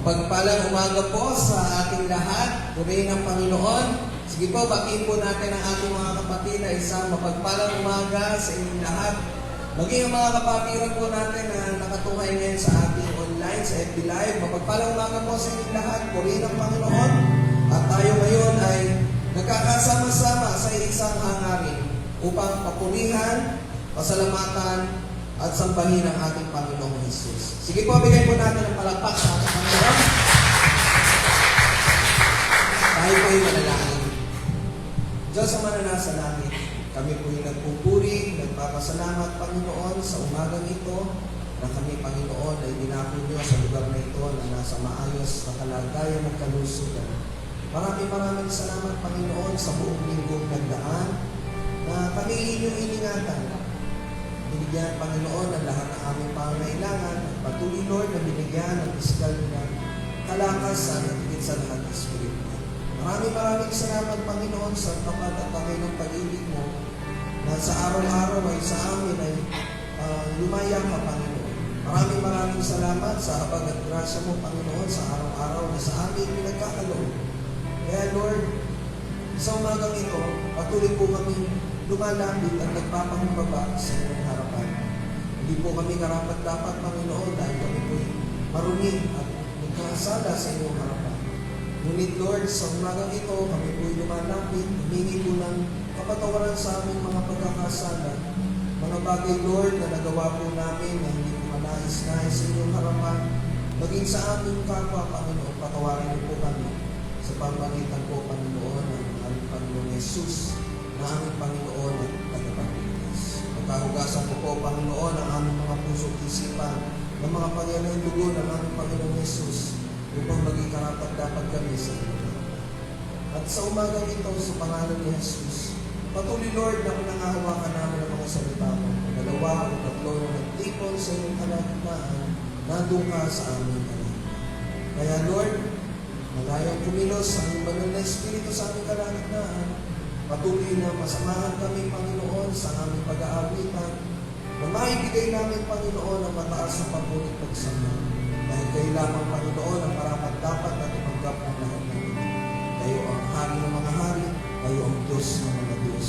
Mapagpalang umaga po sa ating lahat. Purihin ang Panginoon. Sige po, batiin po natin ang ating mga kapatid na isang mapagpalang umaga sa inyong lahat. Maging ang mga kapatiran po natin na nakatungay ngayon sa ating online, sa FB Live. Mapagpalang umaga po sa inyong lahat. Purihin ang Panginoon. At tayo ngayon ay nagkakasama-sama sa isang hangarin upang papurihan, pasalamatan, at sambahin ang ating Panginoong Jesus. Sige po, bigay po natin ang palakpak sa ating Panginoon. Tayo po yung manalangin. Diyos sa mananasa namin, kami po yung nagpupuri, nagpapasalamat, Panginoon, sa umagang ito, na kami, Panginoon, ay dinako niyo sa lugar na ito na nasa maayos na kalagayan at kalusugan. Maraming salamat, Panginoon, sa buong linggong nagdaan, na kami inyong iningatan. Binigyan, Panginoon, ang lahat ng aming pangangailangan at patuloy, Lord, na binigyan ang pisikal na kalakasan at higit sa lahat ng Espiritu. Maraming salamat, Panginoon, sa tapat at Panginoong pag-ibig mo na sa araw-araw ay sa amin ay lumaya ka, Panginoon. Maraming salamat sa habag at grasya mo, Panginoon, sa araw-araw na sa amin pinagkakaloob. Kaya, Lord, sa umagang ito, patuloy po kami lumalapit at nagpapangumbaba sa inyong harapan. Hindi po kami karapat-dapat, Panginoon, dahil kami po'y marumi at nagkakasala sa inyong harapan. Ngunit, Lord, sa umagang ito, kami po'y lumalapit, humingi po ng kapatawaran sa aming mga pagkakasala. Mga bagay, Lord, na nagawa po namin na hindi po manais-nais sa inyong harapan, maging sa aming kapwa, Panginoon, patawarin niyo po kami sa pamagitan po, Panginoon, ng aming Panginoon Jesus, na aming Panginoon at tagapagligtas. Magkahugasan po po, Panginoon, ang aming mga puso't isipan ng mga Panginoon dugo ng aming Panginoon Jesus upang maging karapat-dapat kami sa inyo. At sa umagang ito, sa pangalan ni Jesus, patuloy, Lord, na pinangahawakan namin ang mga salita mo. Dalawa o tatlo na nagtipon sa iyong kalagitnaan, nandun ka sa aming kalagitnaan. Kaya, Lord, malayang kumilos ang banal na Espiritu sa aming kalagitnaan. Patuloy na masamahan kami, Panginoon, sa aming pag-aawitan, na maibigay namin, Panginoon, ang mataas na pagpunit pagsama. Dahil kayo lamang, Panginoon, ang karapat-dapat na tumanggap ng lahat ng ito. Kayo ang hari ng mga hari, kayo ang Diyos ng mga Diyos.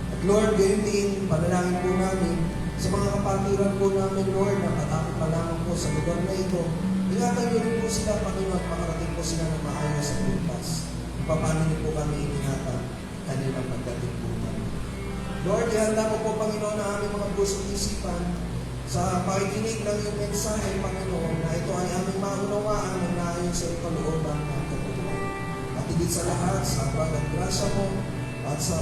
At Lord, gayon din, panalangin po namin sa mga kapatiran po namin, Lord, na katapit pa lamang po sa lugar na ito. Ingatan niyo rin po sila, Panginoon, at makarating po sila ng maayos sa pintas. Paano niyo po kami ingatan kanilang pagdating po namin. Lord, ihanda mo po, Panginoon, na aming mga puso't isipan sa pakikinig ng iyong mensahe, Panginoon, na ito ay aming maunawaan ng naayon sa iyong kalooban ng katuluan. At higit sa lahat, sa habag at grasya mo, at sa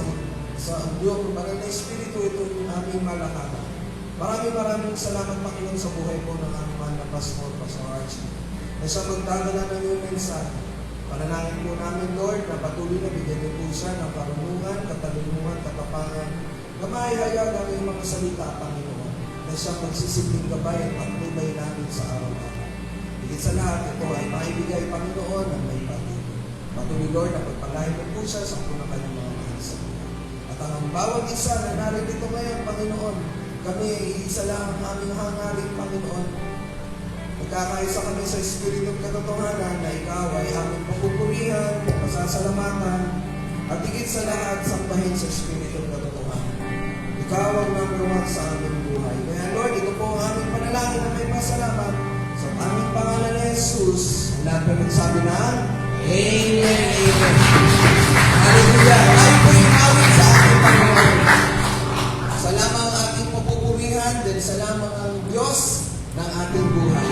iyong banal na Espiritu, ito yung aming malakaran. Maraming salamat, Panginoon, sa buhay po ng aming mahal na Pastor Archie. Na siya magdadala ng iyong mensahe. Panalangin po namin, Lord, na patuloy na bigyan niyo po siya ng karunungan, katalunungan, katapangan, na maihayag ang iyong mga salita, Panginoon, na siyang magsisilbing gabay at patnubay namin sa araw-araw. Higit sa lahat, ito ay maibigay, Panginoon, ng may pag-ibig. Patuloy, Lord, na pagpalain mo po siya sa punang kanyang mga mahal sa buhay. At ang bawat isa na narito ngayon, Panginoon, kami ay isa lang ang aming hangarin, Panginoon. Magkakaisa kami sa Espiritu ng katotohanan na ikaw ay aming pagpupurihan, pasasalamatan, at higit sa lahat, sambahin sa Espiritu ng katotohanan. Ikaw ang number one sa aming buhay. Kaya Lord, ito po ang aming panalangin na may pasalamat sa aming pangalan ni Jesus. Lahat na nagsabi na, Amen, Amen. Hallelujah. Ay po yung awit sa ating Panginoon. Salamat ang ating pagpupurihan, dahil salamat ang Diyos ng ating buhay.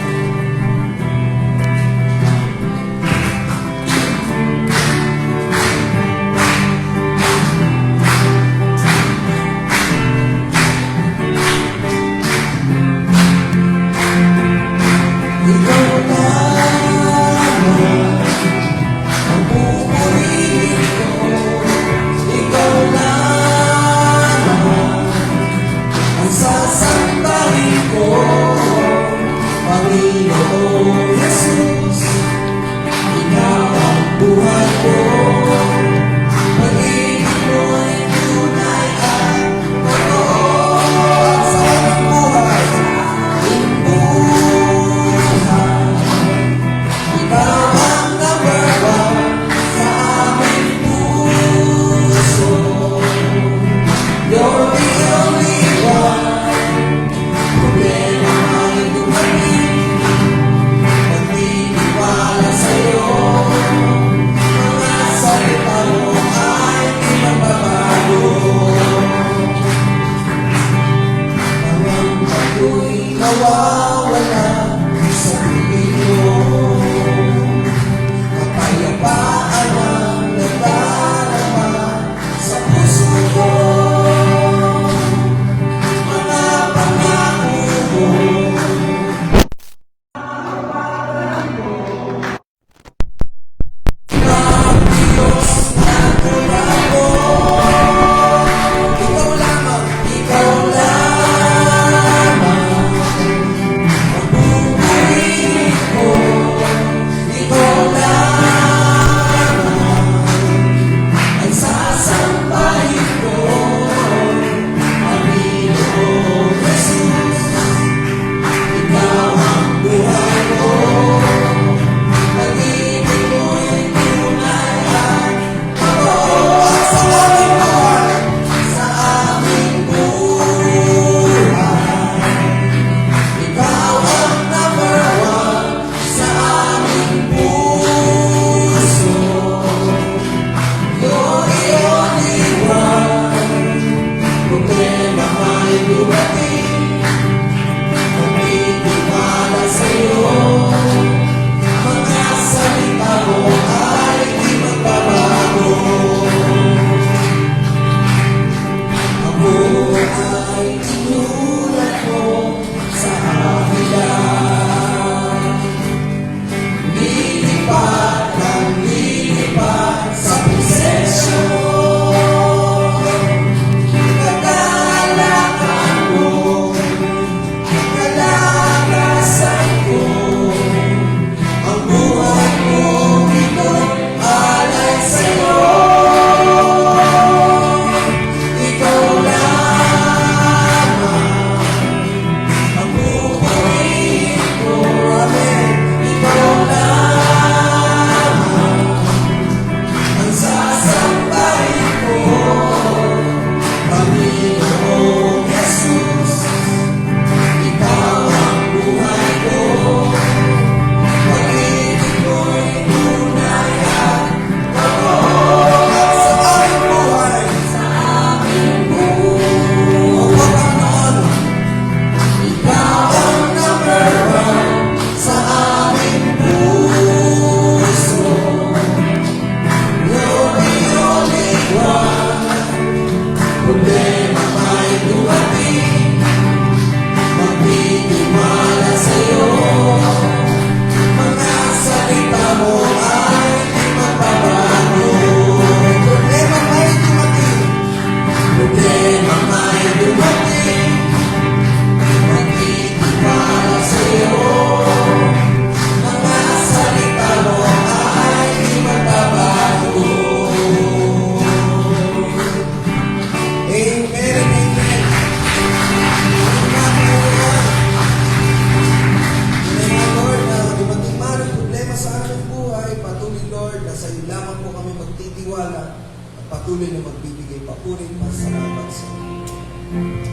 Lord, na sa iyo lamang po kami magtitiwala at patuloy na magbibigay papuri at salamat sa iyo.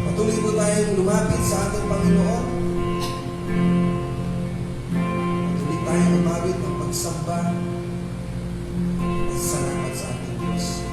Patuloy po tayong lumapit sa ating Panginoon. Patuloy tayong lumapit ng pagsamba at salamat sa ating Diyos.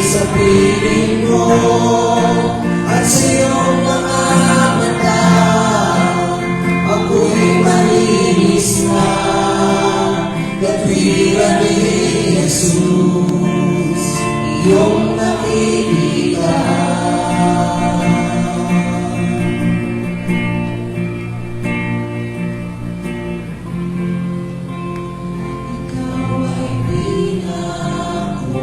Sa piling mo at sa iyong mga mata, ako'y malinis na, katwiran ni Jesus, iyong nakikita. Ikaw ay pinako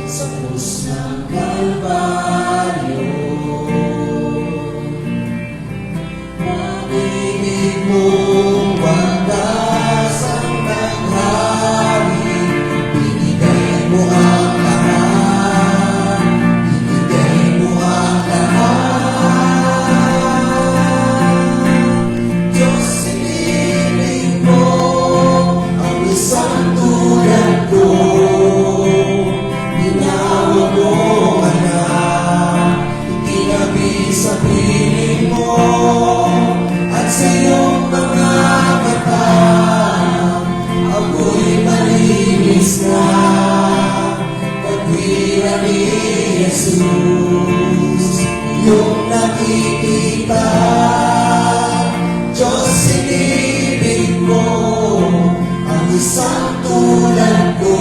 sa krus ng Kalbaryo. Narinig mong wagas ang tanghali, binigay mo ang lahat, binigay mo ang lahat. Diyos, siniling mo ang isang tulad ko. Tinawag mo anak, itinabi sa piling mo, at sa iyong mga mata, ako'y malinis na, katwiran ni Jesus, iyong nakikita. Diyos, sinibig mo ang isang tulad ko.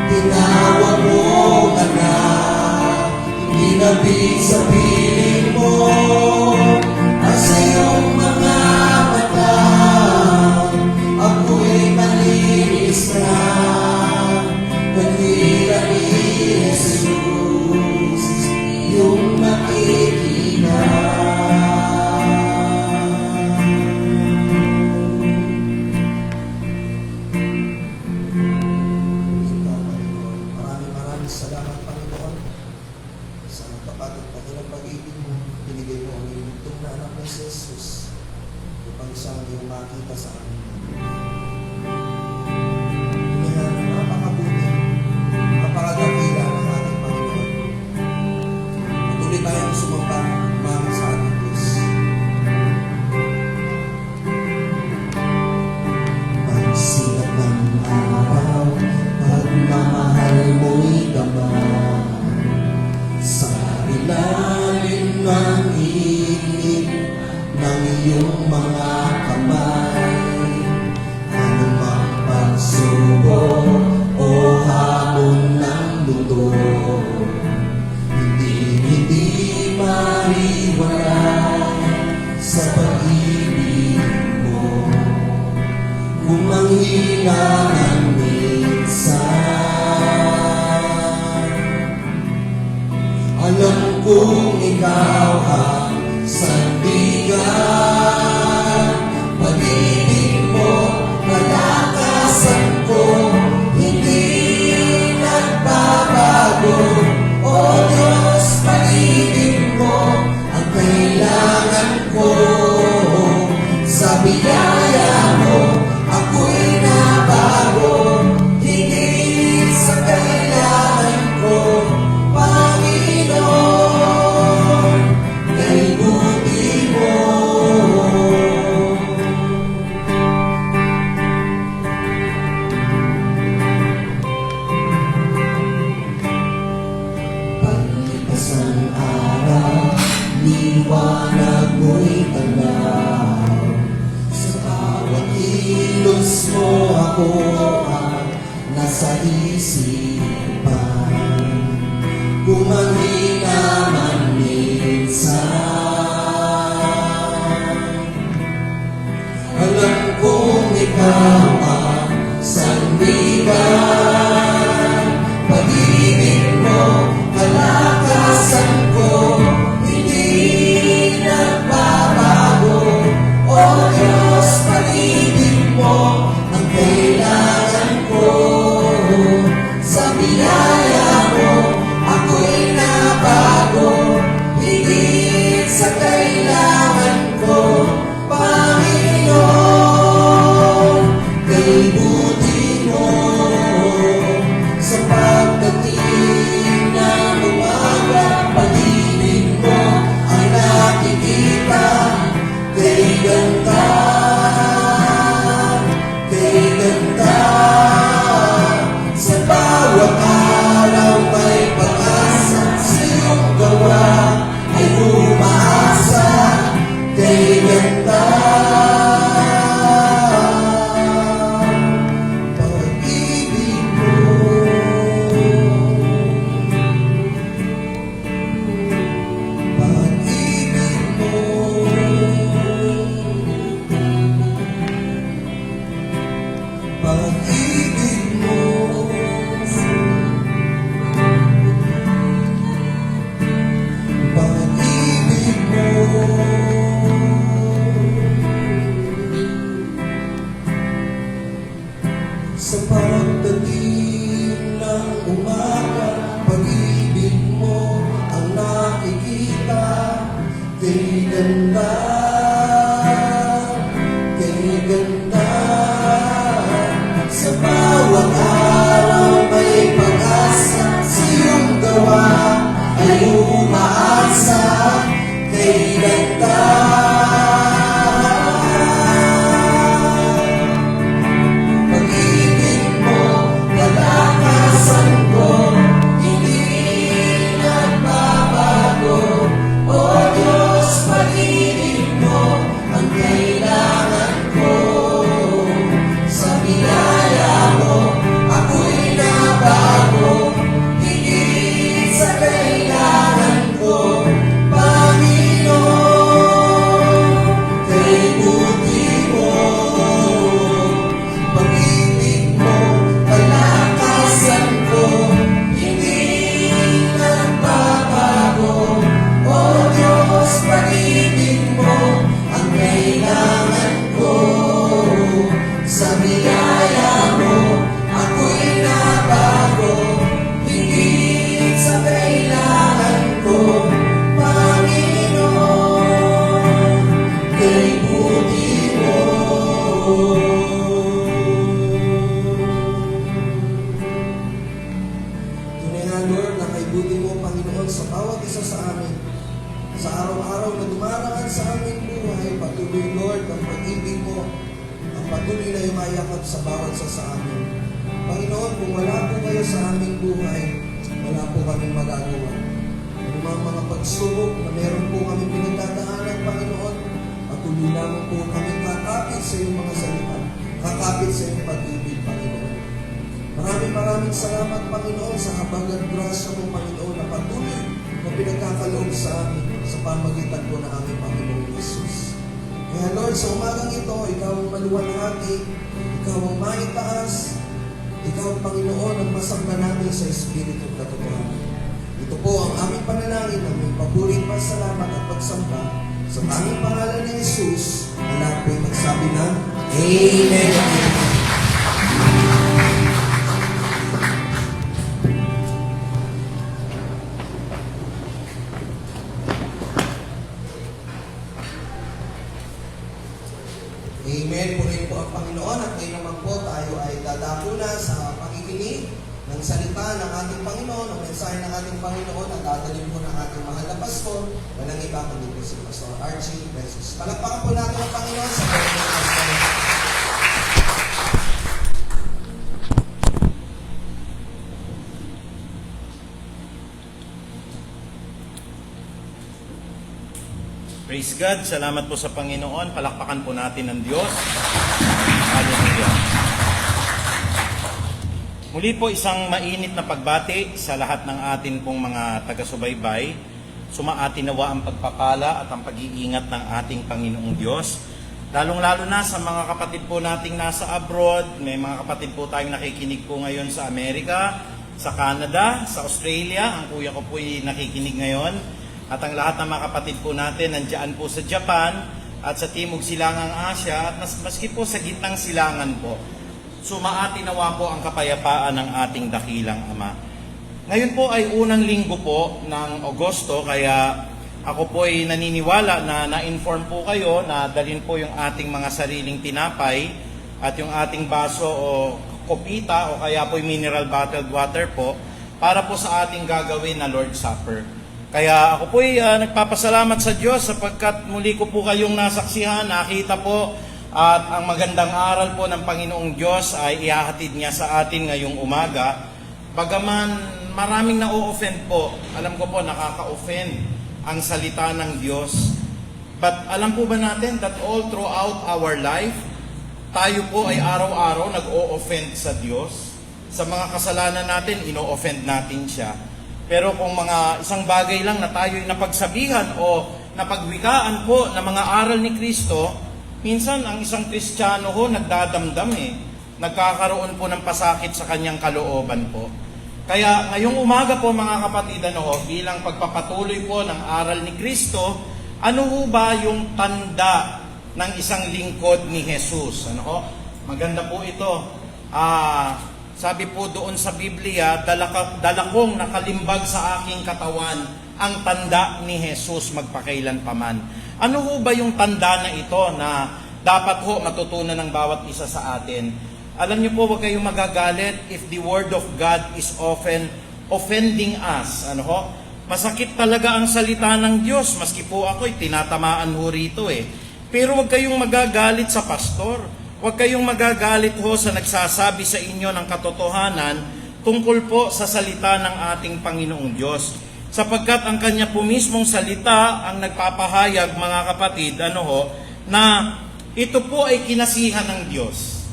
Tinawag mo anak, itinabi sa piling mo, at sa iyong mga mata, ako'y malinis na, katwiran ni Jesus, iyong makikita. Kumanghina man minsan, alam kong ikaw ang sandigan. Pag-ibig mo, kalakasan ko, hindi nagbabago. O Diyos, pag-ibig mo ang kailangan ko. Sa biyaya mo, ako'y nabago. Higit sa kailangan ko, Panginoon, kay buti mo. Palipas ang araw, liwanag mo'y tanaw. Sa bawat kilos mo ako ang nasa isipan. Kumanghina man minsan, alam kong ikaw ang sandigan. Pag-ibig mo, kalakasan ko, hindi nagbabago. O Diyos, pag-ibig mo ang kailangan ko. Sa biyaya mo, ako'y nabago. Higit sa kailangan ko, Panginoon, kay buti mo. Sa pagdating ng umaga, pag-ibig mo ang nakikita. Kay ganda, kay ganda. Sa bawat araw may pag-asa, sa iyong gawa ay umaasa. Kay ganda, pag-ibig mo. Pag-ibig mo. Pag-ibig mo. Pag-ibig mo. Sa pagdating ng umaga, pag-ibig mo ang nakikita. Kay ganda, kay ganda. Sa bawat araw may pag-asa, sa iyong gawa ay umaasa. Kay ganda, pag-ibig mo, kalakasan ko, hindi nagbabago. O Diyos, pag-ibig mo ang kailangan ko. Sa biyaya mo, ako'y nabago. Higit sa kailangan ko, Panginoon, kay buti mo. Pag-ibig mo, kalakasan ko, hindi nagbabago. O Diyos, pag-ibig mo ang kailangan ko. Sa biyaya mo, ako'y nabago. Higit sa kailangan ko, Panginoon, kay buti mo. Tunay nga, Lord, na kay buti mo, Panginoon, sa bawat isa sa amin. Sa araw-araw na dumaraan sa aming buhay, patuloy, Lord, ang pag-ibig mo, ang patuloy na yumayakap sa bawat isa sa amin. Panginoon, kung wala po kayo sa aming buhay, wala po kaming magagawa. Anumang mga pagsubok na meron po kami pinagdadaanan, Panginoon, patuloy naman po kami kakapit sa iyong mga salita, kakapit sa iyong pag-ibig, Panginoon. Maraming salamat, Panginoon, sa habag at grasya mo, Panginoon, na patuloy na pinagkakaloob sa amin sa pamagitan po ng aming Panginoon Jesus. Kaya Lord, sa umagang ito, ikaw ang maluwalhati, Ikaw ang maitaas. Ikaw, Panginoon, ang masamba namin sa Espiritu at katotohanan. Ito po ang aming panalangin na may paburing pasalamat at pagsamba sa tanging pangalan ni Jesus. Ang lahat po'y magsabi ng Amen. Amen. Purihin po ang Panginoon at ngayon naman po tayo ay dadako na sa pakikinig ng salita ng ating Panginoon, ang mensahe ng ating Panginoon at dadalhin po ng ating mahal na pastor, walang iba kundi po si Pastor Archie Besos. Palakpakan po natin ang Panginoon sa buhay ng pastor. Praise God. Salamat po sa Panginoon. Palakpakan po natin ang Diyos. Hallelujah. Muli po isang mainit na pagbati sa lahat ng atin pong mga taga-subaybay. Sumaatin nawa ang pagpapala at ang pag-iingat ng ating Panginoong Diyos. Lalong-lalo na sa mga kapatid po nating nasa abroad. May mga kapatid po tayong nakikinig po ngayon sa Amerika, sa Canada, sa Australia. Ang kuya ko po'y nakikinig ngayon. At ang lahat ng mga kapatid po natin nandiyan po sa Japan at sa Timog Silangang Asya at maski po sa gitnang silangan po. Sumaati nawa po ang kapayapaan ng ating dakilang Ama. Ngayon po ay unang linggo po ng Agosto kaya ako po ay naniniwala na na-inform po kayo na dalhin po yung ating mga sariling tinapay at yung ating baso o kopita o kaya po yung mineral bottled water po para po sa ating gagawin na Lord's Supper. Kaya ako po'y nagpapasalamat sa Diyos sapagkat muli ko po kayong nasaksihan, nakita po at ang magandang aral po ng Panginoong Diyos ay ihahatid niya sa atin ngayong umaga. Bagaman maraming na-offend po, alam ko po nakaka-offend ang salita ng Diyos. But alam po ba natin that all throughout our life, tayo po ay araw-araw nag-o-offend sa Diyos. Sa mga kasalanan natin, ino-offend natin siya. Pero kung mga isang bagay lang na tayo'y napagsabihan o napagwikaan po ng mga aral ni Kristo, minsan ang isang Kristiyano ho nagdadamdam nagkakaroon po ng pasakit sa kanyang kalooban po. Kaya ngayong umaga po mga kapatid, bilang pagpapatuloy po ng aral ni Kristo, ano ho ba yung tanda ng isang lingkod ni Jesus? Maganda po ito. Sabi po doon sa Biblia, dala kong nakalimbag sa aking katawan ang tanda ni Jesus magpakailan paman. Ano ho ba yung tanda na ito na dapat ho matutunan ng bawat isa sa atin? Alam niyo po, huwag kayong magagalit if the Word of God is often offending us. Masakit talaga ang salita ng Diyos, maski po ako'y tinatamaan ho rito Pero huwag kayong magagalit sa pastor. Huwag kayong magagalit ho sa nagsasabi sa inyo ng katotohanan tungkol po sa salita ng ating Panginoong Diyos. Sapagkat ang kanya po mismong salita ang nagpapahayag, mga kapatid, na ito po ay kinasihan ng Diyos.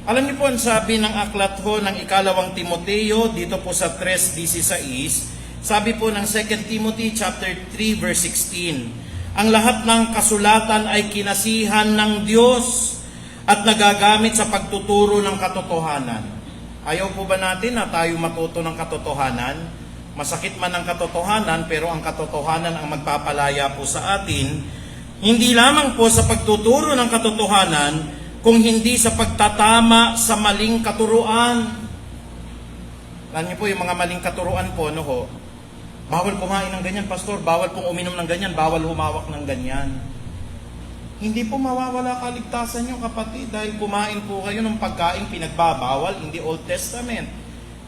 Alam niyo po ang sabi ng aklat ho ng ikalawang Timoteo, dito po sa 3:16, sabi po ng 2 Timothy chapter 3 verse 16, ang lahat ng kasulatan ay kinasihan ng Diyos at nagagamit sa pagtuturo ng katotohanan. Ayaw po ba natin na tayo matuto ng katotohanan? Masakit man ang katotohanan, pero ang katotohanan ang magpapalaya po sa atin. Hindi lamang po sa pagtuturo ng katotohanan, kung hindi sa pagtatama sa maling katuruan. Alam niyo po yung mga maling katuruan po, bawal kumain ng ganyan, pastor, bawal pong uminom ng ganyan, bawal humawak ng ganyan. Hindi po mawawala kaligtasan nyo, kapatid, dahil kumain po kayo ng pagkain pinagbabawal in the Old Testament.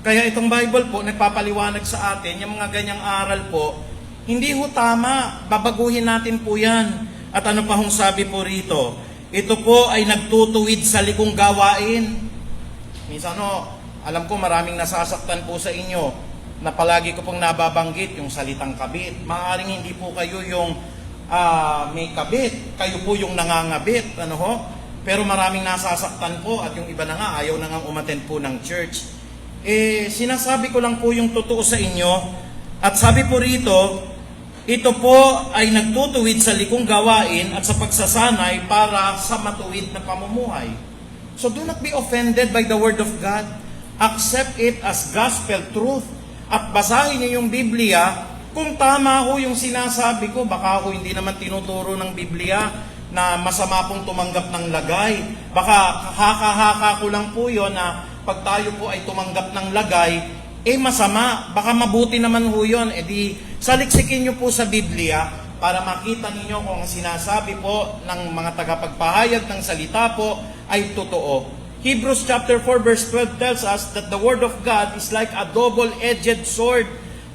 Kaya itong Bible po, nagpapaliwanag sa atin, yung mga ganyang aral po, hindi ho tama, babaguhin natin po yan. At ano pa hong sabi po rito, ito po ay nagtutuwid sa likong gawain. Minsan alam ko maraming nasasaktan po sa inyo, na palagi ko pong nababanggit yung salitang kabit. Maaaring hindi po kayo yung may kabit, kayo po yung nangangabit, pero maraming nasasaktan po at yung iba na nga ayaw na nga umattend po ng church. Sinasabi ko lang po yung totoo sa inyo at sabi po rito, ito po ay nagtutuwid sa likong gawain at sa pagsasanay para sa matuwid na pamumuhay. So do not be offended by the Word of God. Accept it as gospel truth. At basahin niyo yung Biblia. Kung tama ho yung sinasabi ko, baka ako hindi naman tinuturo ng Biblia na masama pong tumanggap ng lagay. Baka haka-haka ko lang po yun na pag tayo po ay tumanggap ng lagay, masama. Baka mabuti naman ho yun. Di saliksikin niyo po sa Biblia para makita ninyo kung ang sinasabi po ng mga tagapagpahayag ng salita po ay totoo. Hebrews chapter 4 verse 12 tells us that the Word of God is like a double-edged sword.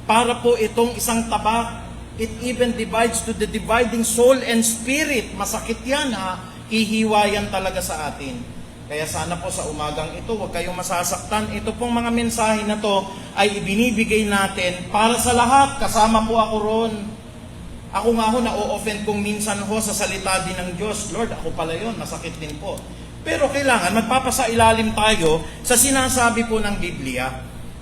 Para po itong isang tabak, it even divides to the dividing soul and spirit. Masakit yan ha, hihiwayan talaga sa atin. Kaya sana po sa umagang ito, huwag kayong masasaktan. Ito pong mga mensahe na to ay ibinibigay natin para sa lahat. Kasama po ako ron. Ako nga ho, na-o-offend kung minsan ho sa salita din ng Diyos. Lord, ako pala yun, masakit din po. Pero kailangan magpapasailalim tayo sa sinasabi po ng Biblia.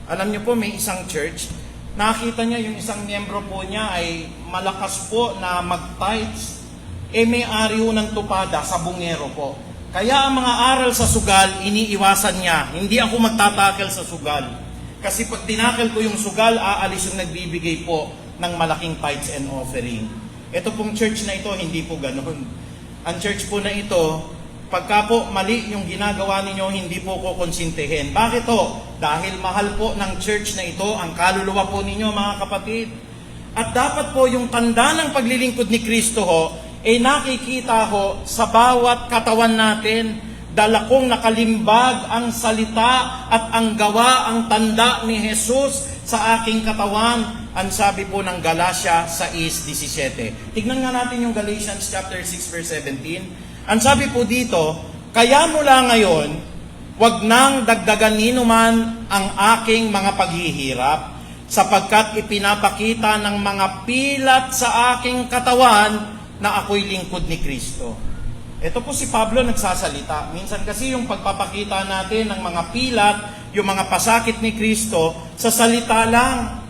Alam niyo po, may isang church, nakita niya yung isang miyembro po niya ay malakas po na mag-tithes. May-ari ho ng tupada sa bungero po. Kaya ang mga aral sa sugal, iniiwasan niya. Hindi ako magtatakel sa sugal. Kasi pag tinakel ko yung sugal, aalis yung nagbibigay po ng malaking tithes and offering. Ito pong church na ito, hindi po ganun. Ang church po na ito, pagka po mali yung ginagawa ninyo, hindi po ko konsintihin. Bakit to? Dahil mahal po ng church na ito ang kaluluwa po ninyo, mga kapatid. At dapat po yung tanda ng paglilingkod ni Kristo ho, nakikita ho sa bawat katawan natin. Dala kong nakalimbag ang salita at ang gawa, ang tanda ni Jesus sa aking katawan. Ang sabi po ng Galatia 6:17. Tignan nga natin yung Galatians chapter 6 verse 17. Ang sabi po dito, kaya mula ngayon, wag nang dagdagan ninuman ang aking mga paghihirap, sapagkat ipinapakita ng mga pilat sa aking katawan na ako'y lingkod ni Kristo. Ito po si Pablo nagsasalita. Minsan kasi yung pagpapakita natin ng mga pilat, yung mga pasakit ni Kristo, sa salita lang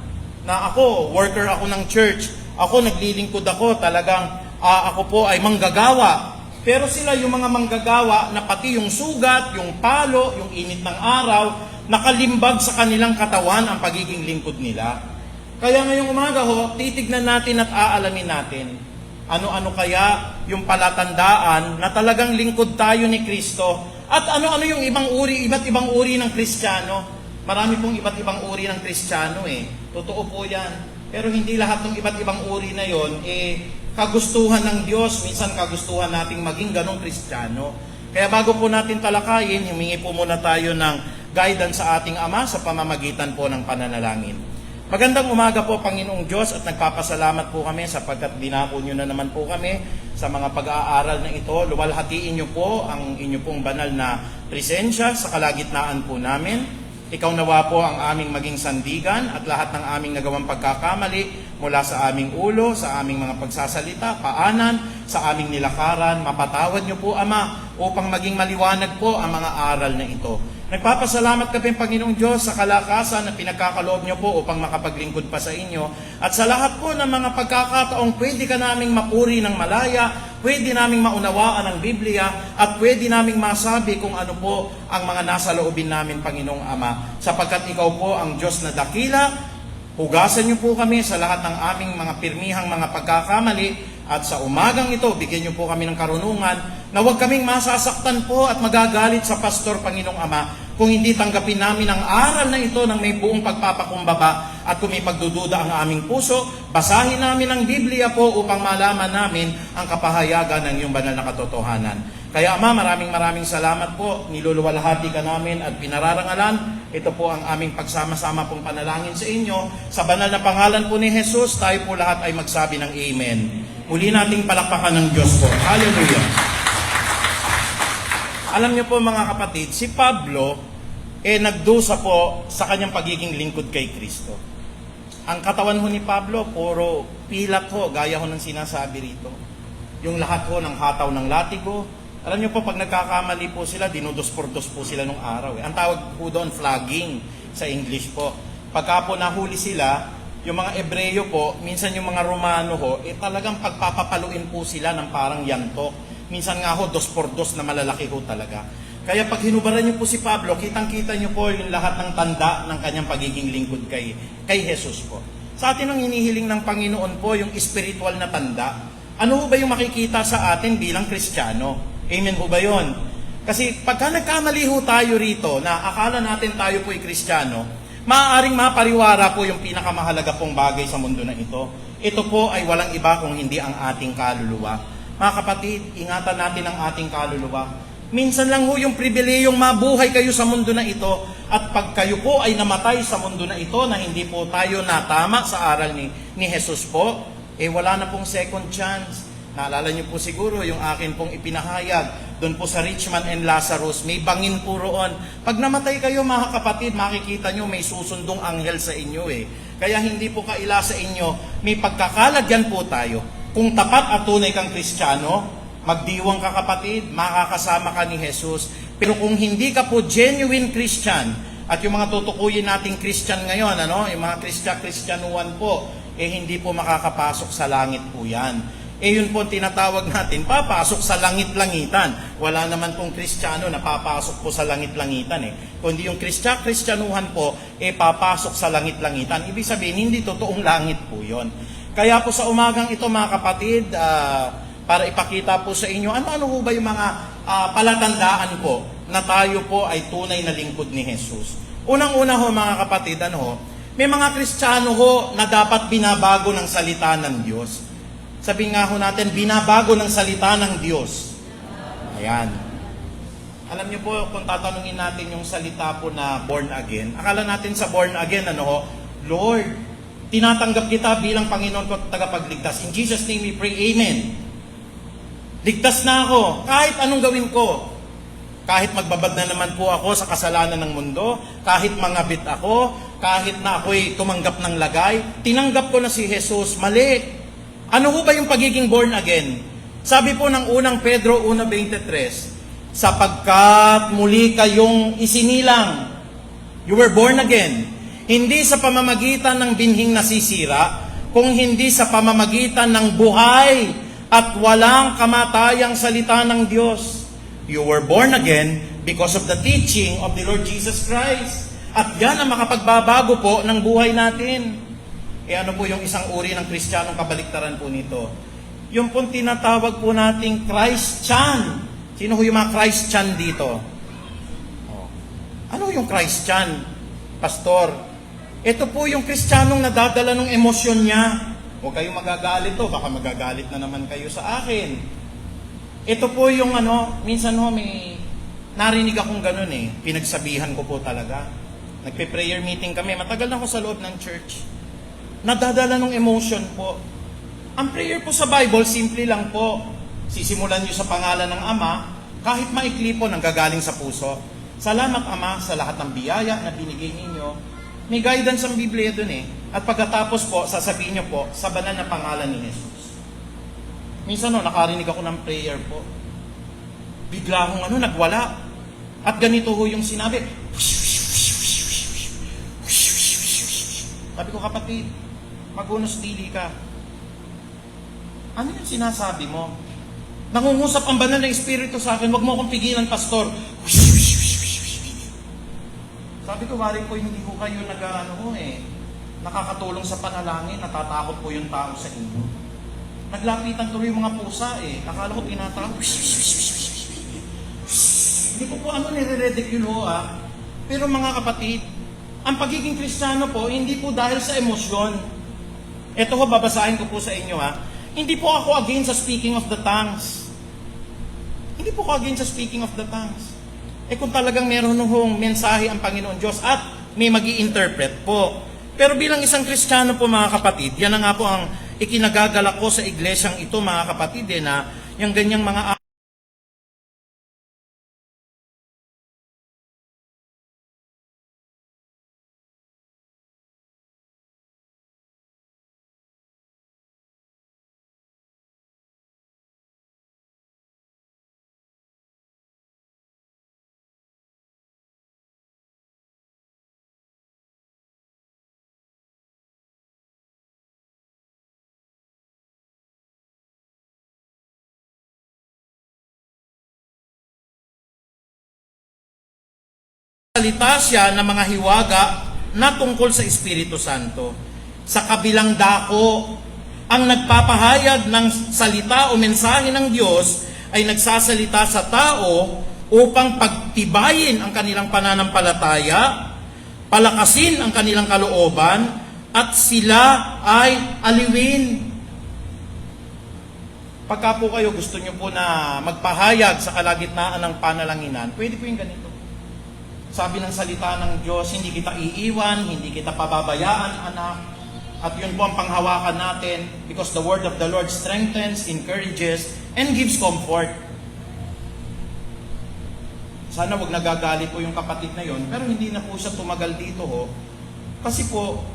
na ako, worker ako ng church, ako naglilingkod ako, talagang ako po ay manggagawa. Pero sila yung mga manggagawa na pati yung sugat, yung palo, yung init ng araw, nakalimbag sa kanilang katawan ang pagiging lingkod nila. Kaya ngayong umaga ho, titignan natin at aalamin natin ano-ano kaya yung palatandaan na talagang lingkod tayo ni Kristo at ano-ano yung iba't ibang uri ng Kristiyano. Marami pong iba't ibang uri ng Kristiyano Totoo po yan. Pero hindi lahat ng iba't ibang uri na yon kagustuhan ng Diyos. Minsan kagustuhan nating maging ganong Kristiyano. Kaya bago po natin talakayin, humingi po muna tayo ng guidance sa ating Ama sa pamamagitan po ng pananalangin. Magandang umaga po, Panginoong Diyos, at nagpapasalamat po kami sapagkat dinako nyo na naman po kami sa mga pag-aaral na ito. Luwalhatiin nyo po ang inyo pong banal na presensya sa kalagitnaan po namin. Ikaw nawa po ang aming maging sandigan at lahat ng aming nagawang pagkakamali mula sa aming ulo, sa aming mga pagsasalita, paanan, sa aming nilakaran. Mapatawad nyo po, Ama, upang maging maliwanag po ang mga aral na ito. Nagpapasalamat kami, Panginoong Diyos, sa kalakasan na pinagkakaloob niyo po upang makapaglingkod pa sa inyo. At sa lahat po ng mga pagkakataong pwede ka naming mapuri ng malaya, pwede naming maunawaan ang Biblia, at pwede naming masabi kung ano po ang mga nasa loobin namin, Panginoong Ama. Sapagkat ikaw po ang Diyos na dakila, hugasan niyo po kami sa lahat ng aming mga pirmihang mga pagkakamali. At sa umagang ito, bigyan niyo po kami ng karunungan na huwag kaming masasaktan po at magagalit sa pastor, Panginoong Ama, kung hindi tanggapin namin ang aral na ito ng may buong pagpapakumbaba at kung may pagdududa ang aming puso, basahin namin ang Biblia po upang malaman namin ang kapahayagan ng iyong banal na katotohanan. Kaya Ama, maraming salamat po. Niluluwalhati ka namin at pinararangalan. Ito po ang aming pagsama-sama pong panalangin sa inyo. Sa banal na pangalan po ni Jesus, tayo po lahat ay magsabi ng Amen. Muli nating palakpakan ng Diyos po. Hallelujah! Alam niyo po mga kapatid, si Pablo nagdusa po sa kanyang pagiging lingkod kay Kristo. Ang katawan ho ni Pablo, puro pilat ho, gaya ho ng sinasabi rito. Yung lahat ho ng hataw ng latigo. Alam niyo po, pag nagkakamali po sila, dinudos-por-dos po sila nung araw. Ang tawag po doon, flogging sa English po. Pagka po nahuli sila, yung mga Ebreyo po, minsan yung mga Romano ho, talagang pagpapapaluin po sila ng parang yantok. Minsan nga ho, 2x2 na malalaki ho talaga. Kaya pag hinubaran niyo po si Pablo, kitang-kita niyo po yung lahat ng tanda ng kanyang pagiging lingkod kay Jesus po. Sa atin ang hinihiling ng Panginoon po yung spiritual na tanda. Ano ho ba yung makikita sa atin bilang Kristiyano? Amen ho ba yun? Kasi pagka nagkamali ho tayo rito na akala natin tayo po ay Kristiyano, maaaring mapariwara po yung pinakamahalaga pong bagay sa mundo na ito. Ito po ay walang iba kung hindi ang ating kaluluwa. Mga kapatid, ingatan natin ang ating kaluluwa. Minsan lang ho yung pribilehiyong mabuhay kayo sa mundo na ito at pag kayo po ay namatay sa mundo na ito na hindi po tayo natama sa aral ni Jesus po, wala na pong second chance. Naalala niyo po siguro yung akin pong ipinahayag doon po sa Rich Man and Lazarus, may bangin po roon. Pag namatay kayo mga kapatid, makikita nyo may susundong anghel sa inyo Kaya hindi po kaila sa inyo, may pagkakalagyan po tayo. Kung tapat at tunay kang Kristiyano, magdiwang ka kapatid, makakasama ka ni Jesus. Pero kung hindi ka po genuine Christian, at yung mga tutukuyin nating Christian ngayon, yung mga Kristyanuhan po, hindi po makakapasok sa langit po yan. Yun po tinatawag natin, papasok sa langit-langitan. Wala naman pong Kristiyano na papasok po sa langit-langitan Kundi yung Kristyanuhan po, papasok sa langit-langitan. Ibig sabihin, hindi totoong langit po yon. Kaya po sa umagang ito mga kapatid, para ipakita po sa inyo, ano-ano po ba yung mga palatandaan po na tayo po ay tunay na lingkod ni Jesus. Unang-una ho mga kapatid, may mga Kristiyano ho na dapat binabago ng salita ng Diyos. Sabi nga ho natin, binabago ng salita ng Diyos. Ayan. Alam niyo po, kung tatanungin natin yung salita po na born again, akala natin sa born again, Lord, tinatanggap kita bilang Panginoon ko at tagapagligtas. In Jesus' name we pray, Amen. Ligtas na ako, kahit anong gawin ko. Kahit magbabad na naman po ako sa kasalanan ng mundo, kahit mangabit ako, kahit na ako'y tumanggap ng lagay, tinanggap ko na si Jesus, mali. Ano ho ba yung pagiging born again? Sabi po ng unang Pedro 1:23, sapagkat muli kayong isinilang, you were born again, hindi sa pamamagitan ng binhing nasisira, kung hindi sa pamamagitan ng buhay at walang kamatayang salita ng Diyos. You were born again because of the teaching of the Lord Jesus Christ. At yan ang makapagbabago po ng buhay natin. Ano po yung isang uri ng Kristiyanong kabaliktaran po nito? Yung pong tinatawag po nating Christian. Sino ho yung mga Christian dito? Ano yung Christian, Pastor? Ito po yung Kristiyanong nadadala ng emosyon niya. Huwag kayong magagalit baka magagalit na naman kayo sa akin. Ito po yung minsan may narinig akong ganun pinagsabihan ko po talaga. Nagpe-prayer meeting kami, matagal na ako sa loob ng church. Nadadala ng emotion po. Ang prayer po sa Bible, simple lang po. Sisimulan niyo sa pangalan ng Ama, kahit maikli po, nanggagaling sa puso. Salamat Ama sa lahat ng biyaya na binigay ninyo. May guidance ang Biblia dun At pagkatapos po, sasabihin niyo po, sa banal na pangalan ni Jesus. Minsan nakarinig ako ng prayer po. Bigla akong nagwala. At ganito ho yung sinabi. Sabi ko, kapatid, magunos dili ka. Ano yung sinasabi mo? Nangungusap ang banal na Espiritu sa akin, wag mo akong pigilan, Pastor. Sabi ko, waring po hindi ko kayo nakakatulong sa panalangin, natatakot po yung tao sa inyo. Naglapitan tuloy yung mga pusa Akala ko tinatawag. Hindi ko po nire-ridicule Pero mga kapatid, ang pagiging Kristiyano po, hindi po dahil sa emosyon. Ito babasahin ko po sa inyo Hindi po ako against sa speaking of the tongues. Hindi po ako against sa speaking of the tongues. Kung talagang meron hong mensahe ang Panginoon Diyos at may magi-interpret po. Pero bilang isang Kristiyano po mga kapatid, yan na nga po ang ikinagagalak ko sa iglesyang ito mga kapatid na yung ganyang mga salita siya ng mga hiwaga na tungkol sa Espiritu Santo. Sa kabilang dako, ang nagpapahayag ng salita o mensahe ng Diyos ay nagsasalita sa tao upang pagtibayin ang kanilang pananampalataya, palakasin ang kanilang kalooban, at sila ay aliwin. Pagka po kayo gusto nyo po na magpahayag sa kalagitnaan ng panalanginan, pwede po yung ganito. Sabi ng salita ng Diyos, hindi kita iiwan, hindi kita pababayaan, anak. At yun po ang panghawakan natin because the word of the Lord strengthens, encourages, and gives comfort. Sana wag nagagalit po yung kapatid na yon, pero hindi na po siya tumagal dito ho. Kasi po,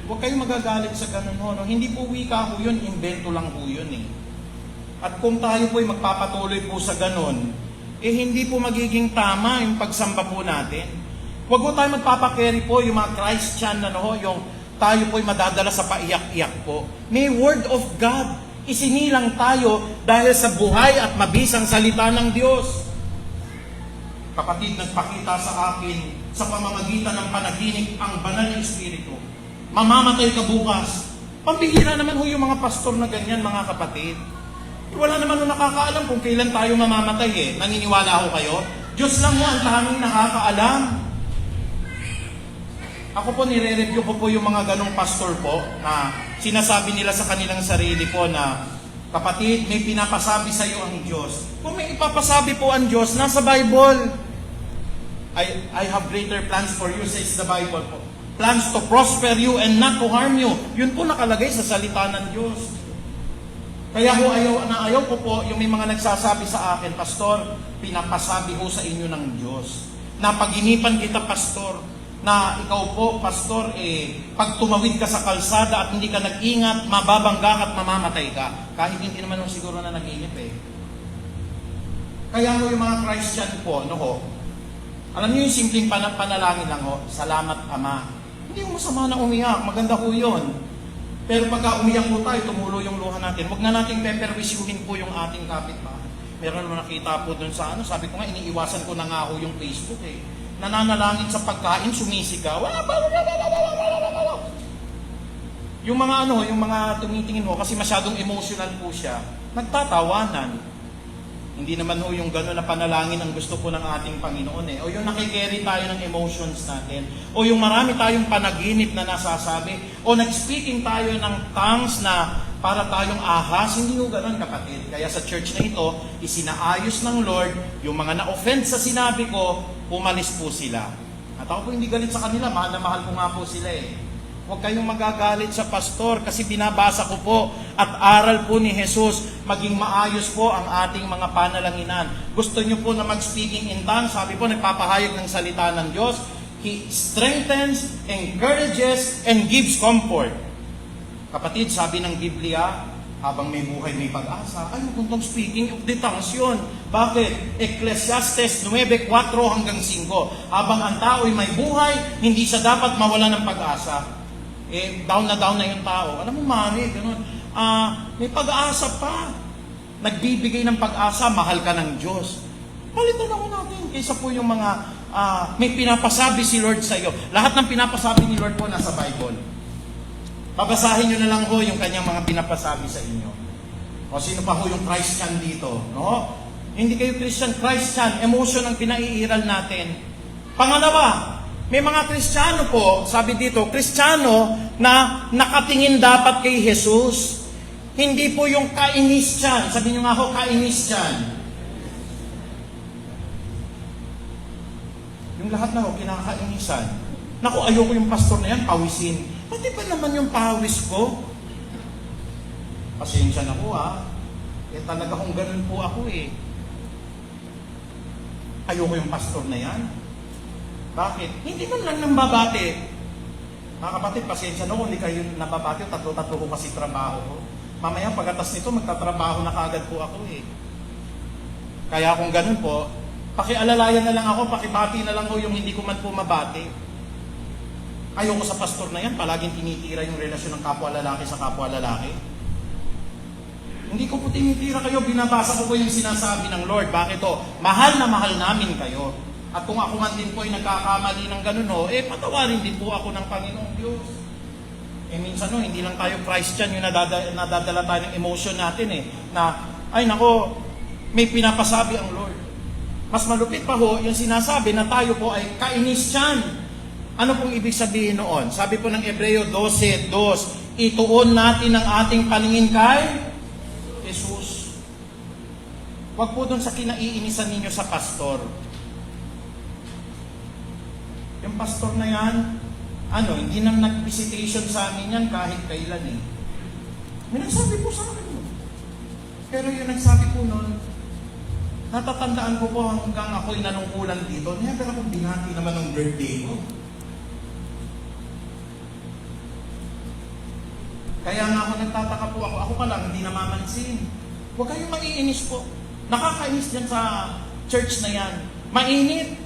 huwag kayong magagalit sa ganun ho. No? Hindi po wika ho yun, invento lang ho yun eh. At kung tayo po ay magpapatuloy po sa ganun, hindi po magiging tama yung pagsamba po natin. Huwag po tayo magpapakerry po yung mga Christian na no, yung tayo po ay madadala sa paiyak-iyak po. May word of God. Isinilang tayo dahil sa buhay at mabisang salita ng Diyos. Kapatid, nagpakita sa akin sa pamamagitan ng panaginip ang banal na Espiritu. Mamamatay ka bukas. Pambihira naman ho yung mga pastor na ganyan, mga kapatid. Wala naman ho nakakaalam kung kailan tayo mamamatay eh. Naniniwala ho kayo? Diyos lang ho ang tanging nakakaalam. Ako po nire-review ko po yung mga ganong pastor po na sinasabi nila sa kanilang sarili po na, kapatid, may pinapasabi sa iyo ang Diyos. Kung may ipapasabi po ang Diyos, nasa Bible. I have greater plans for you, says the Bible po. Plans to prosper you and not to harm you. Yun po nakalagay sa salita ng Diyos. Kaya ho, ayaw ko po yung may mga nagsasabi sa akin, Pastor, pinapasabi ho sa inyo ng Diyos. Napaginipan kita, Pastor, na ikaw po, Pastor, pag tumawid ka sa kalsada at hindi ka nag-ingat, mababangga at mamamatay ka. Kahit hindi naman ho siguro na nag-ingat eh. Kaya ho yung mga Christian po, no ho, alam niyo yung simpleng panalangin lang ho, salamat Ama. Hindi mo masama na umiyak, maganda ho yun. Pero pagka umiyak po tayo, tumulo yung luha natin. Huwag na nating peperwisyuhin po yung ating kapitbahay. Meron mo nakita po dun sa sabi ko nga, iniiwasan ko na nga ho yung Facebook eh. Nananalangin sa pagkain, sumisigaw. Yung mga yung mga tumitingin mo, kasi masyadong emotional po siya, nagtatawanan. Hindi naman ho yung gano'n na panalangin ang gusto po ng ating Panginoon eh. O yung nakikerry tayo ng emotions natin. O yung marami tayong panaginip na nasasabi. O nag-speaking tayo ng tongues na para tayong ahas. Hindi ho gano'n, kapatid. Kaya sa church na ito, isinaayos ng Lord yung mga na-offend sa sinabi ko, umalis po sila. At ako po hindi galit sa kanila. Mahal na mahal ko nga po sila eh. Huwag kayong magagalit sa pastor kasi binabasa ko po at aral po ni Jesus maging maayos po ang ating mga panalanginan. Gusto niyo po na mag-speaking in tongues, sabi po nagpapahayag ng salita ng Diyos, He strengthens, encourages, and gives comfort. Kapatid, sabi ng Biblia, habang may buhay may pag-asa. Ay, kung speaking of the tongues yun. Bakit? Ecclesiastes 9:4 hanggang 5. Habang ang tao ay may buhay, hindi siya dapat mawala ng pag-asa. Down na yung tao. Alam mo, mami, ganun. May pag-asa pa. Nagbibigay ng pag-asa, mahal ka ng Diyos. Palitan ako natin. Kaysa po yung mga, may pinapasabi si Lord sa iyo. Lahat ng pinapasabi ni Lord po nasa Bible. Babasahin nyo na lang ho yung kanyang mga pinapasabi sa inyo. O sino pa ho yung Christian dito? No? Hindi kayo Christian, Christian. Emotion ang pinaiiral natin. Pangalawa, may mga Kristiyano po, sabi dito, Kristiyano na nakatingin dapat kay Jesus. Hindi po yung kainisyan. Sabi nyo nga ho, kainisyan. Yung lahat na ho, kinakainisan. Naku, ayoko yung pastor na yan, pawisin. Pati ba naman yung pawis ko? Pasensya na po talaga kung ganun po ako eh. Ayoko yung pastor na yan. Bakit? Hindi man lang nang babati. Mga kapatid, pasensya na kung hindi kayo nababati, tatlo-tatlo ko kasi trabaho ko. Mamaya pagkatas nito, magtatrabaho na kagad po ako eh. Kaya kung ganun po, pakialalayan na lang ako, pakibati na lang ko yung hindi ko man po mabati. Ayoko sa pastor na yan, palaging tinitira yung relasyon ng kapwa lalaki sa kapwa lalaki. Hindi ko po tinitira kayo, binabasa ko po yung sinasabi ng Lord. Bakit to? Mahal na mahal namin kayo. At kung ako man din po ay nagkakamali ng ganun, patawarin din po ako ng Panginoong Diyos. Minsan hindi lang tayo Christian, yung nadadala tayo ng emotion natin na, ay nako, may pinapasabi ang Lord. Mas malupit pa yung sinasabi na tayo po ay kainisyan. Ano pong ibig sabihin noon? Sabi po ng Hebreo 12:2, ituon natin ang ating paningin kay Jesus. Huwag po doon sa kinaiinisan ninyo sa pastor. Yung pastor na yan, hindi nang nag-visitation sa amin yan kahit kailan May nagsabi po sa akin yun. Pero yung nagsabi po noon, natatandaan ko po hanggang ako'y nanungkulan dito. Never akong binati naman ng birthday ko. Kaya nga ako nagtataka po ako pa lang, hindi namamansin. Huwag kayong maiinis po. Nakakainis dyan sa church na yan. Mainit.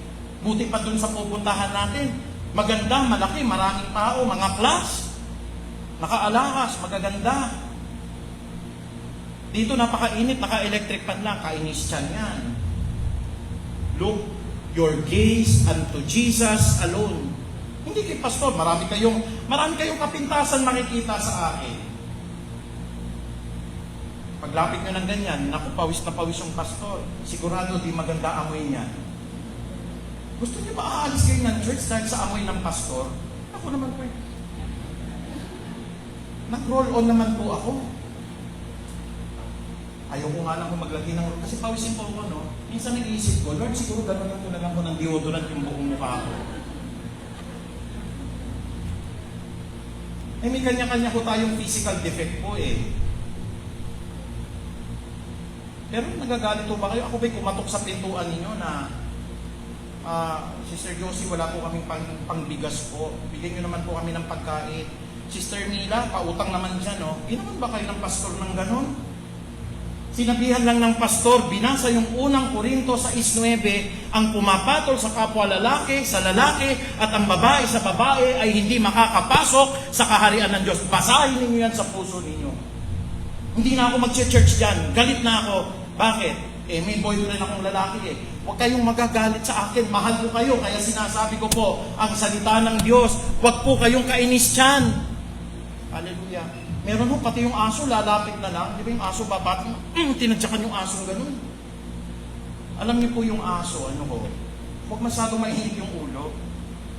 Buti pa dun sa pupuntahan natin. Maganda, malaki, maraming tao, mga class. Nakaalahas, magaganda. Dito napakainit, naka-electric fan lang, kainis yan yan. Look your gaze unto Jesus alone. Hindi kay pastor, marami kayong kapintasan makikita sa akin. Paglapit nyo ng ganyan, naku, pawis na pawis yung pastor. Sigurado di maganda amoy niya. Gusto niyo ba aalis kayo ng church dahil sa amoy ng pastor? Ako naman po nag-roll on naman po ako. Ayoko nga lang kung maglagay ng... Kasi pawisin po ako, Minsan nag-iisip ko, Lord, siguro gano'n ko na lang po ng deodorant yung buong mukha ko. May kanya-kanya po tayong physical defect po Pero nagagalit po ba kayo? Ako ba'y kumatok sa pintuan ninyo na Sister Josie, wala po kaming pangbigas po. Bigyan nyo naman po kami ng pagkain. Sister Mila, pautang naman dyan, Ginawan ba kayo ng pastor ng ganon? Sinabihan lang ng pastor, binasa yung unang Korinto 6:9, ang pumapatol sa kapwa lalaki, sa lalaki, at ang babae sa babae ay hindi makakapasok sa kaharian ng Diyos. Basahin ninyo yan sa puso ninyo. Hindi na ako mag-church dyan. Galit na ako. Bakit? May boyfriend akong lalaki Huwag kayong magagalit sa akin. Mahal ko kayo. Kaya sinasabi ko po, ang salita ng Diyos, huwag po kayong kainis dyan. Hallelujah. Meron po, pati yung aso, lalapit na lang. Di ba yung aso, babat? Tinadyakan yung aso ganun. Alam niyo po yung aso, huwag masyadong mainit yung ulo.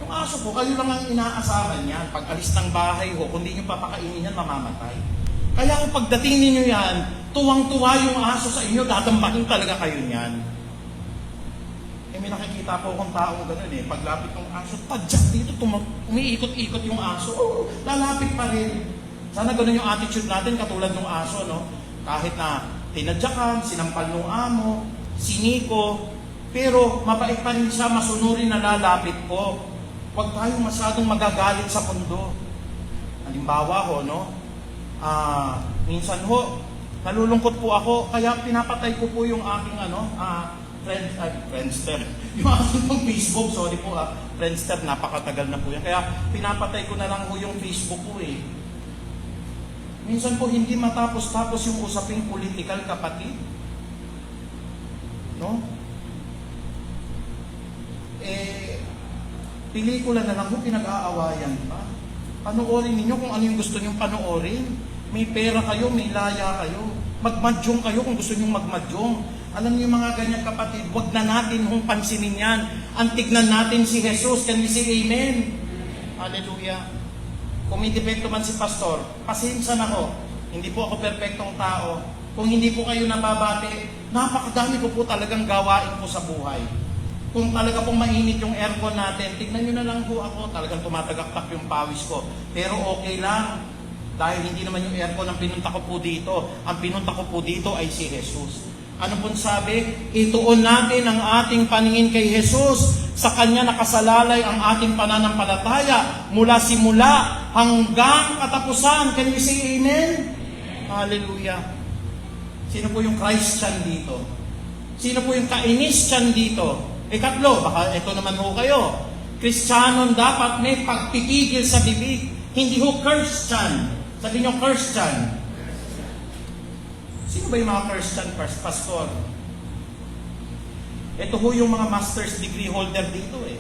Yung aso po, kayo lang ang inaasahan yan. Pag alis ng bahay kung di nyo papakainin yan, mamamatay. Kaya kung pagdating ninyo yan, tuwang-tuwa yung aso sa inyo, dadambahin talaga kayo niyan. May nakikita po akong taong gano'n paglapit ng aso, tadyak dito, umiikot-ikot yung aso, lalapit pa rin. Sana gano'n yung attitude natin, katulad ng aso, Kahit na tinadyakan, sinampal ng amo, siniko, pero mabait pa rin siya, masunurin na lalapit po. Huwag tayong masyadong magagalit sa mundo. Halimbawa minsan nalulungkot po ako, kaya pinapatay ko po yung aking Friendster. Yung aking Facebook, sorry po Friendster, napakatagal na po yan. Kaya pinapatay ko na lang po yung Facebook ko Minsan po hindi matapos-tapos yung usaping political, kapatid. Pelikula na lang po, pinag-aawayan pa. Panoorin ninyo kung ano yung gusto nyong panoorin. May pera kayo, may laya kayo. Magmadyong kayo kung gusto nyong magmadyong. Alam niyo mga ganyan kapatid, wag na natin pansinin yan. Ang tignan natin si Jesus. Can we say amen? Hallelujah. Kung may depekto man si pastor, pasensya na ko. Hindi po ako perpektong tao. Kung hindi po kayo nababati, napakadami ko po talagang gawain po sa buhay. Kung talaga pong mainit yung aircon natin, tignan nyo na lang po ako, talagang tumatagaktak yung pawis ko. Pero okay lang, dahil hindi naman yung aircon ang pinunta ko po dito. Ang pinunta ko po dito ay si Jesus. Ano pong sabi? Ituon natin ang ating paningin kay Jesus. Sa Kanya nakasalalay ang ating pananampalataya mula simula hanggang katapusan. Can we say amen? Hallelujah. Sino po yung Christian dito? Sino po yung kainisyan dito? Ikatlo, baka ito naman ho kayo. Kristyanon dapat may pagpipigil sa bibig. Hindi ho Christian. Sabi nyo Christian. Sino ba yung mga Christian pastor? Ito ho yung mga master's degree holder dito eh.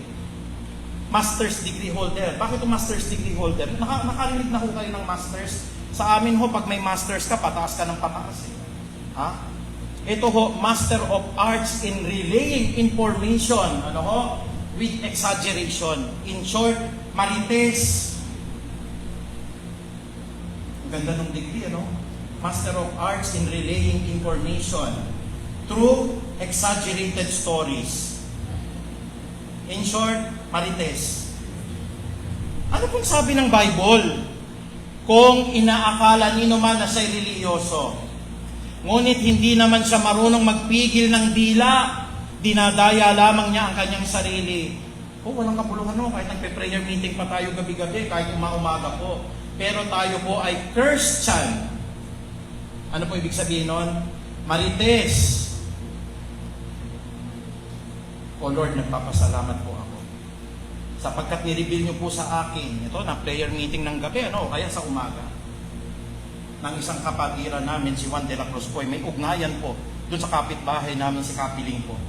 Master's degree holder. Bakit yung master's degree holder? Nakarinig na ho kayo ng masters? Sa amin ho, pag may masters ka, pataas ka ng pataas eh. Ha? Ito ho, Master of Arts in Relaying Information. Ano ho? With exaggeration. In short, Marites. Ang ganda ng degree, ano? Master of Arts in Relaying Information through exaggerated stories. In short, Marites. Ano pong sabi ng Bible? Kung inaakala nino man na siya'y reliyoso, ngunit hindi naman siya marunong magpigil ng dila, dinadaya lamang niya ang kanyang sarili. Walang kapuluhan no, kahit nagpe-prayer meeting pa tayo gabi-gabi, kahit umaga po. Pero tayo po ay Christian. Ano po ibig sabihin nun? Marites. O Lord, nagpapasalamat po ako. Sapagkat nireveal niyo po sa akin, ito na prayer meeting ng gabi, ano, kaya sa umaga, ng isang kapatiran namin, si Juan de la Cruz po, may ugnayan po, doon sa kapitbahay namin si Kapiling po.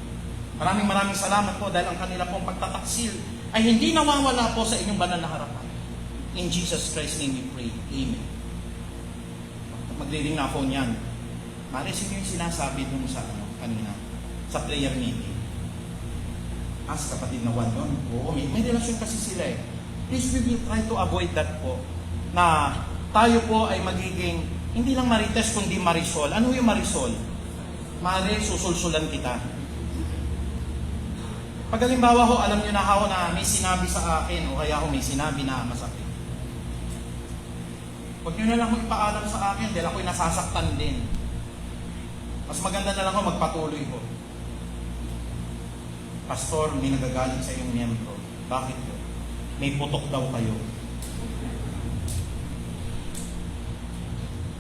Maraming salamat po dahil ang kanila pong pagtataksil ay hindi nawawala po sa inyong banal na harapan. In Jesus Christ's name we pray. Amen. Magre-ring na phone yan. Mali, sino yung sinasabi dun sa kanina? Sa prayer meeting. Ask kapatid na Juan doon. Oo, may relasyon kasi sila eh. Please, we will try to avoid that po. Na tayo po ay magiging, hindi lang Marites, kundi Marisol. Ano yung Marisol? Mare, susulsulan kita. Pag halimbawa ho, alam nyo na ako na may sinabi sa akin o kaya ako may sinabi na masakit. Huwag nyo na lang ipaalam sa akin dahil ako'y nasasaktan din. Mas maganda na lang ako magpatuloy ko. Pastor, may nagagalit sa iyong miyembro. Bakit po? May putok daw kayo.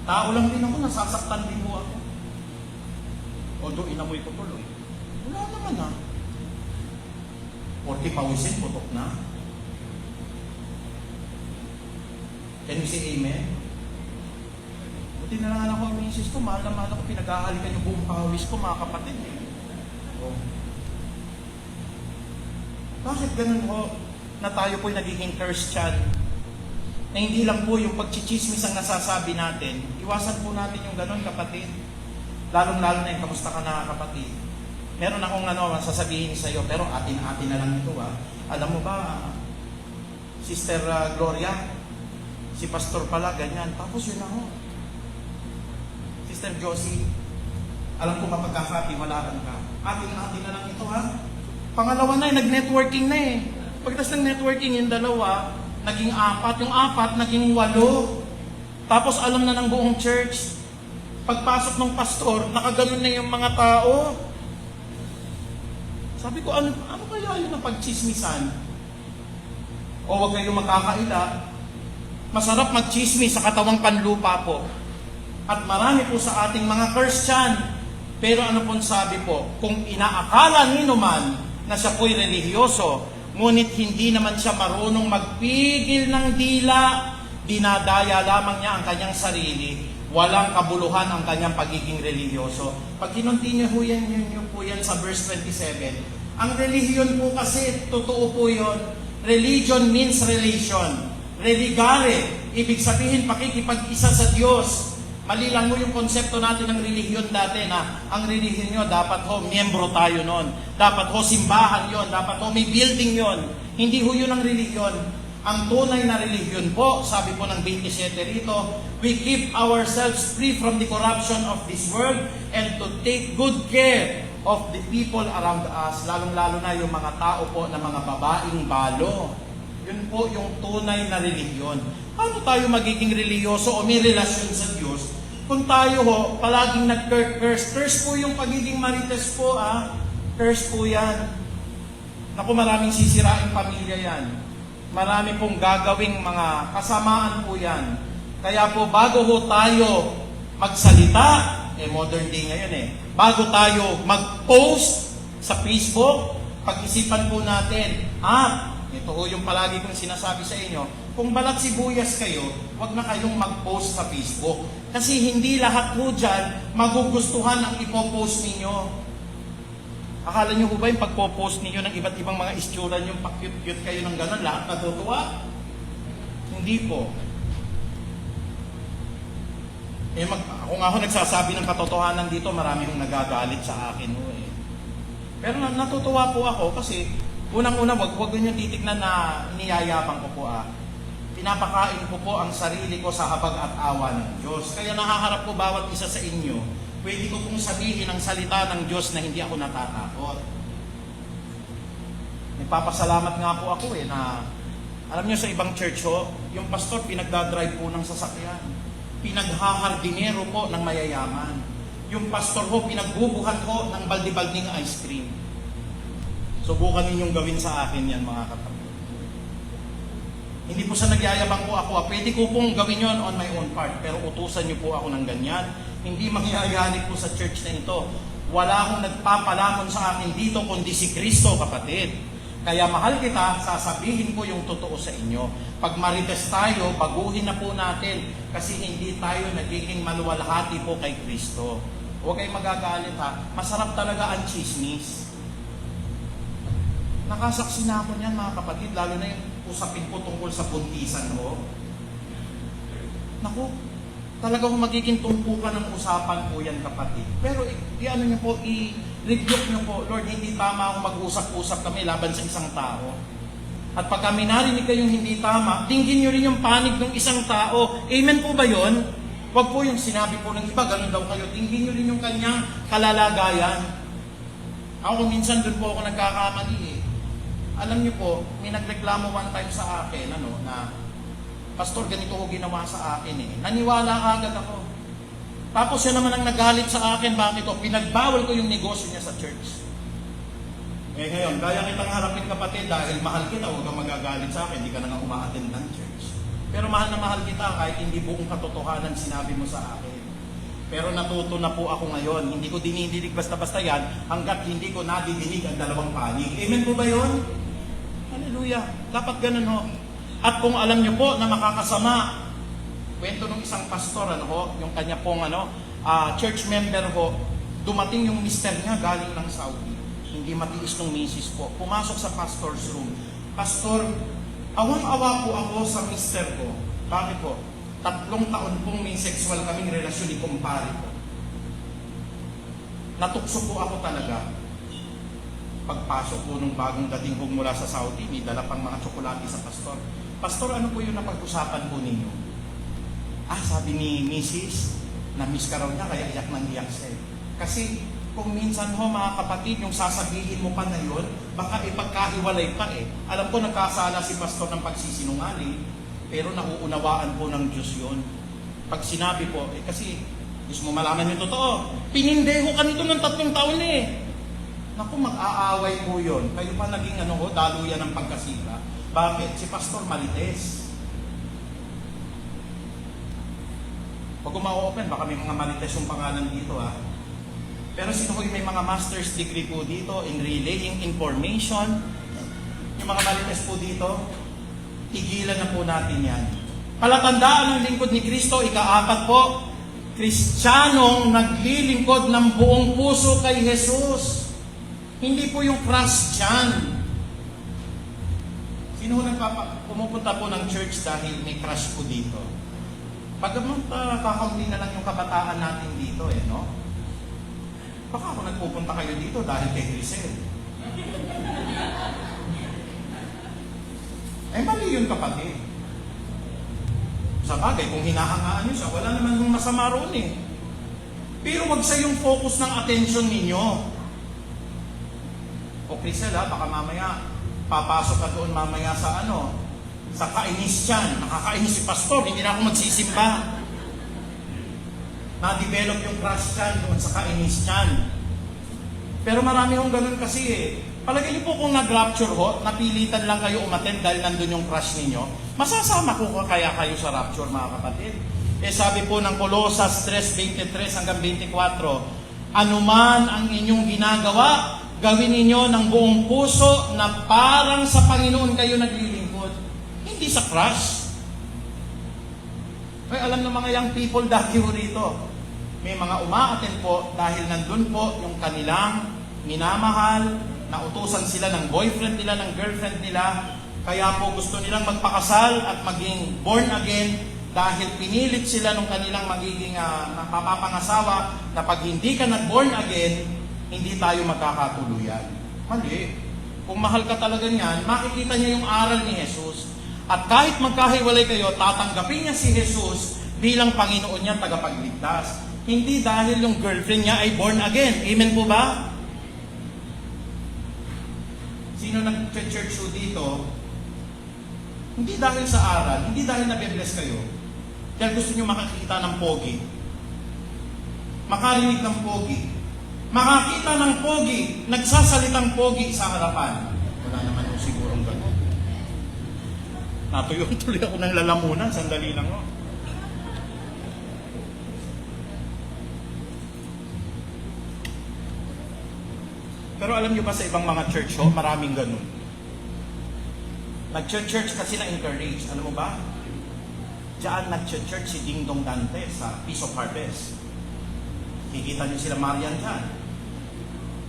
Tao lang din ako, nasasaktan din po ako. Although inamoy ko tuloy. Wala naman ah. 40 pawisin, putok na. Can you say amen? Buti na lang ako ang misis ko, mahal na mahal ako, pinag-ahalikan yung buong pawis ko, mga kapatid. Oh. Bakit ganun ho na tayo po'y nagiging Christian? Na hindi lang po yung pagchichismis ang nasasabi natin. Iwasan po natin yung ganun, kapatid. Lalong-lalo na yung kamusta ka na, kapatid. Meron akong sasabihin sa iyo, pero atin-atin na lang ito Alam mo ba, Sister Gloria, si Pastor pala, ganyan. Tapos yun ako. Sister Josie, alam ko mapagkakatiwalaan ka. Atin-atin na lang ito Pangalawa na nag-networking na Pagkatapos ng networking, yung dalawa, naging 4. Yung 4, naging 8. Tapos alam na ng buong church. Pagpasok ng pastor, nakaganon na yung mga tao. Sabi ko, ano kaya yun ang pagchismisan? O wag kayong makakaila. Masarap magchismis sa katawang panlupa po. At marami po sa ating mga Christian. Pero ano pong sabi po, kung inaakala nino man na siya po'y relihiyoso, ngunit hindi naman siya marunong magpigil ng dila, dinadaya lamang niya ang kanyang sarili, walang kabuluhan ang kanyang pagiging relihiyoso. Pag kinontinue ho yan, yun po yan sa verse 27. Ang relihiyon po kasi, totoo po yun, religion means relation. Religare, ibig sabihin pakikipag-isa sa Diyos. Mali lang mo yung konsepto natin ng relihiyon dati na ang relihiyon nyo, dapat ho, miyembro tayo nun. Dapat ho, simbahan yon, dapat ho, may building yon. Hindi ho yun ang relihiyon. Ang tunay na relihiyon po, sabi po ng 27 rito, we keep ourselves free from the corruption of this world and to take good care of the people around us, lalong-lalo na yung mga tao po na mga babaeng balo. Yun po yung tunay na relihiyon. Paano tayo magiging reliyoso o may relasyon sa Diyos kung tayo ho, palaging nag-curse? Curse po yung pagiging Marites po, Curse po yan. Naku, maraming sisiraing pamilya yan. Marami pong gagawing mga kasamaan po yan. Kaya po, bago ho tayo magsalita, modern day ngayon bago tayo mag-post sa Facebook, pag-isipan po natin, ito ho yung palagi kong sinasabi sa inyo, kung balat sibuyas kayo, wag na kayong mag-post sa Facebook. Kasi hindi lahat po dyan magugustuhan ang ipopost ninyo. Akala nyo ba yung pagpo-post ninyo ng iba't ibang mga istura nyo, pa-cute-cute kayo ng gano'n, lahat natutuwa? Hindi po. Ako nga ho nagsasabi ng katotohanan dito, marami hong nagagalit sa akin ho eh. Pero natutuwa po ako kasi unang-una, wag nyo titignan na niyayabang ko po Pinapakain ko po ang sarili ko sa habag at awa ng Diyos. Kaya nahaharap ko bawat isa sa inyo, pwede ko pong sabihin ang salita ng Diyos na hindi ako natatakot. Nagpapasalamat nga po ako na, alam nyo sa ibang church yung pastor pinagdadrive po ng sasakyan. Pinaghahardinero po ng mayayaman. Yung pastor pinagbubuhat ko ng baldi-balding ice cream. Subukan ninyong gawin sa akin yan mga kapatid. Hindi po sa nagyayabang po ako. Pwede ko pong gawin yon on my own part. Pero utusan niyo po ako ng ganyan. Hindi mangyayari po sa church na ito. Wala akong nagpapalamon sa akin dito kundi si Kristo, kapatid. Kaya mahal kita, sasabihin ko yung totoo sa inyo. Pag marites tayo, baguhin na po natin. Kasi hindi tayo nagiging maluwalhati po kay Kristo. Huwag kayong magagalit Masarap talaga ang chismis. Nakasaksi na ako niyan mga kapatid, lalo na yung usapin po tungkol sa buntisan Naku, talagang magiging tumpukan ng usapan po yan kapatid. Pero i-ano niyo po, i-rebuke niyo po, Lord, hindi tama akong mag-usap-usap kami laban sa isang tao. At pag kami narinig kayong hindi tama, tingin niyo rin yung panig ng isang tao. Amen po ba yun? Huwag po yung sinabi po ng iba, ganun daw kayo. Tingin niyo rin yung kanyang kalalagayan. Ako minsan doon po ako nagkakamali Alam niyo po, may nagreklamo one time sa akin, na pastor, ganito ko ginawa sa akin Naniwala agad ako. Tapos siya naman ang nagalit sa akin, bakit pinagbawal ko yung negosyo niya sa church. Ngayon, kaya kitang harapin kapatid, dahil mahal kita, huwag kang magagalit sa akin, hindi ka na nga uma-attend ng church. Pero mahal na mahal kita, kahit hindi buong katotohanan sinabi mo sa akin. Pero natuto na po ako ngayon, hindi ko dinidinig basta-basta yan, hanggat hindi ko nadidinig ang dalawang panig. Amen po ba yun? Hallelujah. Dapat ganun At kung alam niyo po na makakasama, kwento ng isang pastor, yung kanya pong church member dumating yung mister niya galing ng Saudi. Hindi matiis ng misis po. Pumasok sa pastor's room. Pastor, awang-awa po ako sa mister ko. Bakit po? 3 taon pong may sexual kaming relasyon ni kumpare ko. Natukso po ako talaga. Pagpasok po nung bagong dating mula sa Saudi, may dala pang mga tsokolate sa pastor. Pastor, ano po yung napag-usapan po ninyo? Sabi ni Mrs. na-miss ka raw niya, kaya iyak nang iyak siya. Kasi kung minsan mga kapatid, yung sasabihin mo pa na yun, baka ipagkahiwalay pa Alam ko nagkasala si pastor ng pagsisinungaling, pero nauunawaan po ng Diyos yun. Pag sinabi po, kasi gusto mo malaman yung totoo, pinindeho ka nito ng 3 taon Naku, mag-aaway po yun. Kayo pa naging daluyan ng pagkasira. Bakit? Si pastor malites. Pag ma-open, baka may mga marites yung pangalan dito Pero sino ko yung may mga master's degree po dito in relaying information? Yung mga marites po dito, tigilan na po natin yan. Palatandaan ng lingkod ni Kristo, ika-4 po, Kristiyanong naglilingkod ng buong puso kay Jesus. Hindi po yung Christian. Sino pumupunta po ng church dahil may crush po dito? Kakaunti na lang yung kabataan natin dito Baka ako nagpupunta kayo dito dahil kay Grisel. Mali yun kapatid. Sa bagay, kung hinahangaan nyo siya, wala naman yung masama roon Pero wag sa yung focus ng attention ninyo. O Grisel baka mamaya, papasok ka doon mamaya sa sa kainis dyan. Nakakainis si pastor, hindi na ako magsisimba. Na-develop yung crush dyan doon sa kainis dyan. Pero marami hong ganun kasi Palagay niyo po kung nag-rapture napilitan lang kayo umattend dahil nandun yung crush ninyo, masasama ko kaya kayo sa rapture mga kapatid? Sabi po ng Colosas 3:23 hanggang 24, anuman ang inyong ginagawa, gawin ninyo ng buong puso na parang sa Panginoon kayo naglilingkod. Hindi sa crush. Ay, alam ng mga young people dati rito, may mga umaattend po dahil nandun po yung kanilang minamahal, nautusan sila ng boyfriend nila, ng girlfriend nila, kaya po gusto nilang magpakasal at maging born again dahil pinilit sila nung kanilang magiging mapapangasawa na pag hindi ka nag-born again, hindi tayo magkakatuluyan. Mali. Kung mahal ka talaga niyan, makikita niya yung aral ni Jesus. At kahit magkahiwalay kayo, tatanggapin niya si Jesus bilang Panginoon niya tagapagligtas. Hindi dahil yung girlfriend niya ay born again. Amen po ba? Sino nag-church show dito? Hindi dahil sa aral, hindi dahil nabe-bless kayo. Dahil gusto niyo makakita ng pogi. Makarinig ng pogi. Makakita ng pogi, nagsasalitang pogi sa harapan. Wala naman yung sigurong gano'n. Natuyo tuloy ako ng lalamunan, sandali lang. No? Pero alam niyo ba sa ibang mga church, maraming ganun. Nag-church kasi na-encourage. Alam mo ba? Diyan nag-church si Ding Dong Dante sa Peace of Harvest. Kikita niyo sila Marian dyan.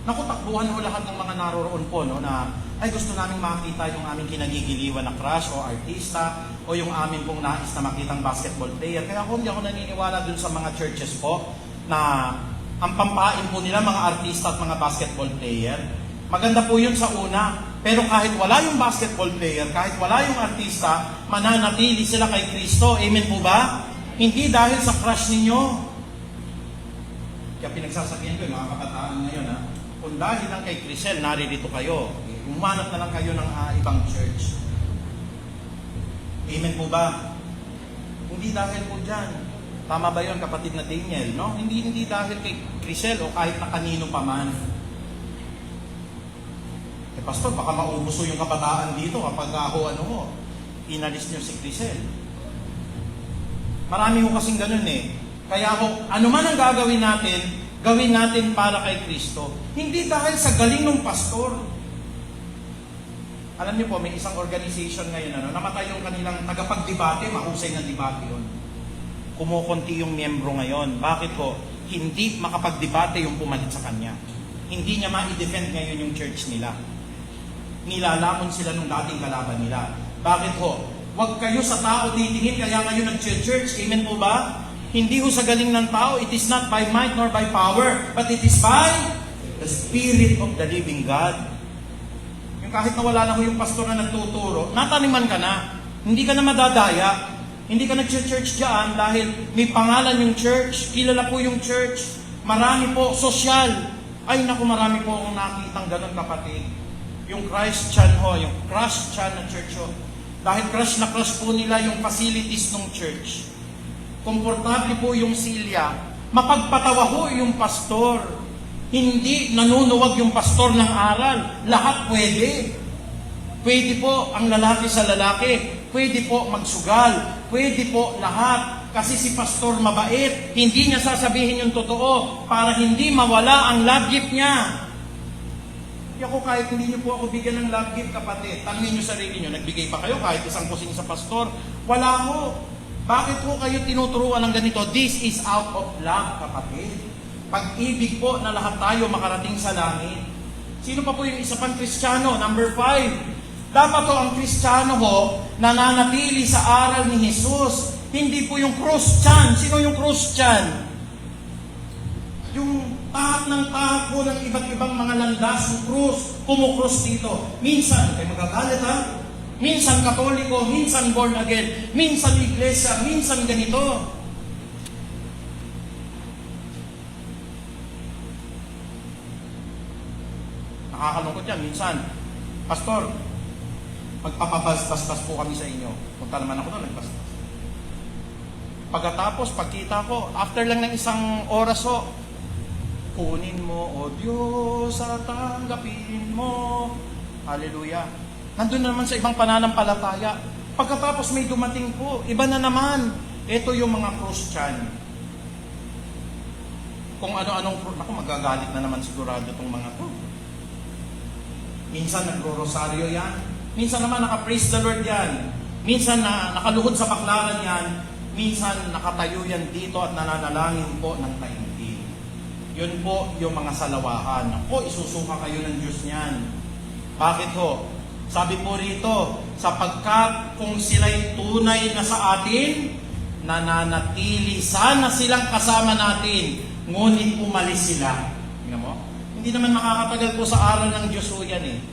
Naku, takbuhan mo lahat ng mga naroroon po, no, na ay gusto namin makita yung aming kinagigiliwan na crush o artista o yung aming pong nais na makitang basketball player. Kaya kung hindi ako naniniwala dun sa mga churches po na ang pampain po nila mga artista at mga basketball player. Maganda po yun sa una. Pero kahit wala yung basketball player, kahit wala yung artista, mananatili sila kay Kristo. Amen po ba? Hindi dahil sa crush ninyo. Kaya pinagsasabihan ko yung mga kabataan ngayon, kung dahil lang kay Crisel, naririto kayo. Umanap na lang kayo ng ibang church. Amen po ba? Hindi dahil po dyan. Tama ba yun, kapatid na Daniel? No? Hindi dahil kay Crisel o kahit na kanino pa man. Pastor, baka maubuso yung kabataan dito kapag inalis niyo si Crisel. Marami ko kasing ganun eh. Kaya ano man ang gagawin natin para kay Kristo. Hindi dahil sa galing ng pastor. Alam niyo po, may isang organization ngayon, namatay yung kanilang tagapagdebate, mahusay na debate yun. Kumukunti yung miyembro ngayon. Bakit po? Hindi makapagdebate yung pumalit sa kanya. Hindi niya ma-defend ngayon yung church nila. Nilalamon sila nung dating kalaban nila. Bakit ho? Huwag kayo sa tao titingin, kaya kayo nag-church. Amen po ba? Hindi ho sa galing ng tao, it is not by might nor by power, but it is by the Spirit of the living God. Yung kahit na wala na ho yung pastor na nagtuturo, nataniman ka na. Hindi ka na madadaya. Hindi ka nag-church dyan dahil may pangalan yung church, kilala po yung church, marami po, sosyal. Ay naku, marami po akong nakitang ganun kapatid. Yung Christian yung Christian na church dahil crush na crush po nila yung facilities ng church. Komportable po yung silya. Mapagpatawa ho yung pastor. Hindi nanunuwag yung pastor ng aral. Lahat pwede. Pwede po ang lalaki sa lalaki. Pwede po magsugal. Pwede po lahat. Kasi si pastor mabait. Hindi niya sasabihin yung totoo para hindi mawala ang love gift niya. Ako kahit hindi niyo po ako bigyan ng love gift, kapatid, tanungin niyo sarili niyo, nagbigay pa kayo kahit isang kusing sa pastor? Wala ho. Bakit po kayo tinuturuan ng ganito? This is out of love, kapatid. Pag-ibig po na lahat tayo makarating sa langit. Sino pa po yung isa pang Kristiyano? Number 5. Dapat po ang Kristiyano nananatili sa aral ni Jesus. Hindi po yung Christian. Sino yung Christian? Yung tahat ng tahat po ng iba't ibang mga landas, yung krus, kumukrus dito. Minsan, kayo magagalit minsan Katoliko, minsan born again, minsan iglesia, minsan ganito. Nakakalungkot yan, minsan, Pastor, magpapabasbas po kami sa inyo. Punta naman ako doon, nagbasbas. Pagkatapos, pagkita ko, after lang ng isang oras kunin mo, O Diyos, at tanggapin mo. Hallelujah. Nandun naman sa ibang pananampalataya. Pagkatapos may dumating po, iba na naman. Ito yung mga Christian. Kung ano-anong, ako magagalit na naman sigurado itong mga to. Minsan nagro-rosaryo yan. Minsan naman naka-praise the Lord yan. Minsan nakaluhod sa baklaran yan. Minsan nakatayo yan dito at nananalangin po ng taimtim. Yun po yung mga salawahan. Ako, isusuka kayo ng Diyos niyan. Bakit ho? Sabi po rito, sapagkat kung sila'y tunay na sa atin, nananatili sana silang kasama natin, ngunit umalis sila. Tingnan mo? Hindi naman makakatagal po sa aral ng Diyos ho yan eh.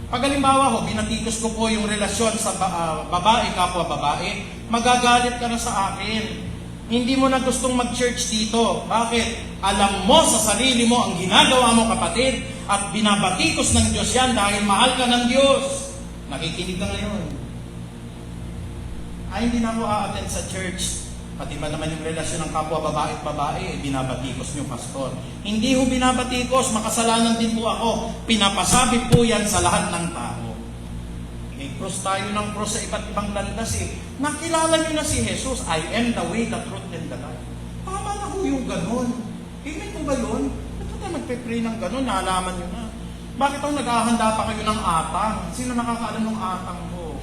Pag halimbawa ho, binatikos ko po yung relasyon sa babae, kapwa babae, magagalit ka na sa akin. Hindi mo na gustong mag-church dito. Bakit? Alam mo sa sarili mo ang ginagawa mo, kapatid, at binabatikos ng Diyos yan dahil mahal ka ng Diyos. Nakikinig ka ngayon. Ay, hindi na ako a-attend sa church. Pati ba naman yung relasyon ng kapwa babae at babae, binabatikos niyo, pastor. Hindi ho binabatikos, makasalanan din po ako. Pinapasabi po yan sa lahat ng tao. Cross tayo ng cross sa iba't ibang landas eh. Nakilala niyo na si Jesus, I am the way, the truth, and the life. Tama na ho yung ganun. Amen po ba yun? Ba't tayo magpe-pray ng ganun? Naalaman niyo na. Bakit ako naghahanda pa kayo ng atang? Sino nakakaalam ng atang ko?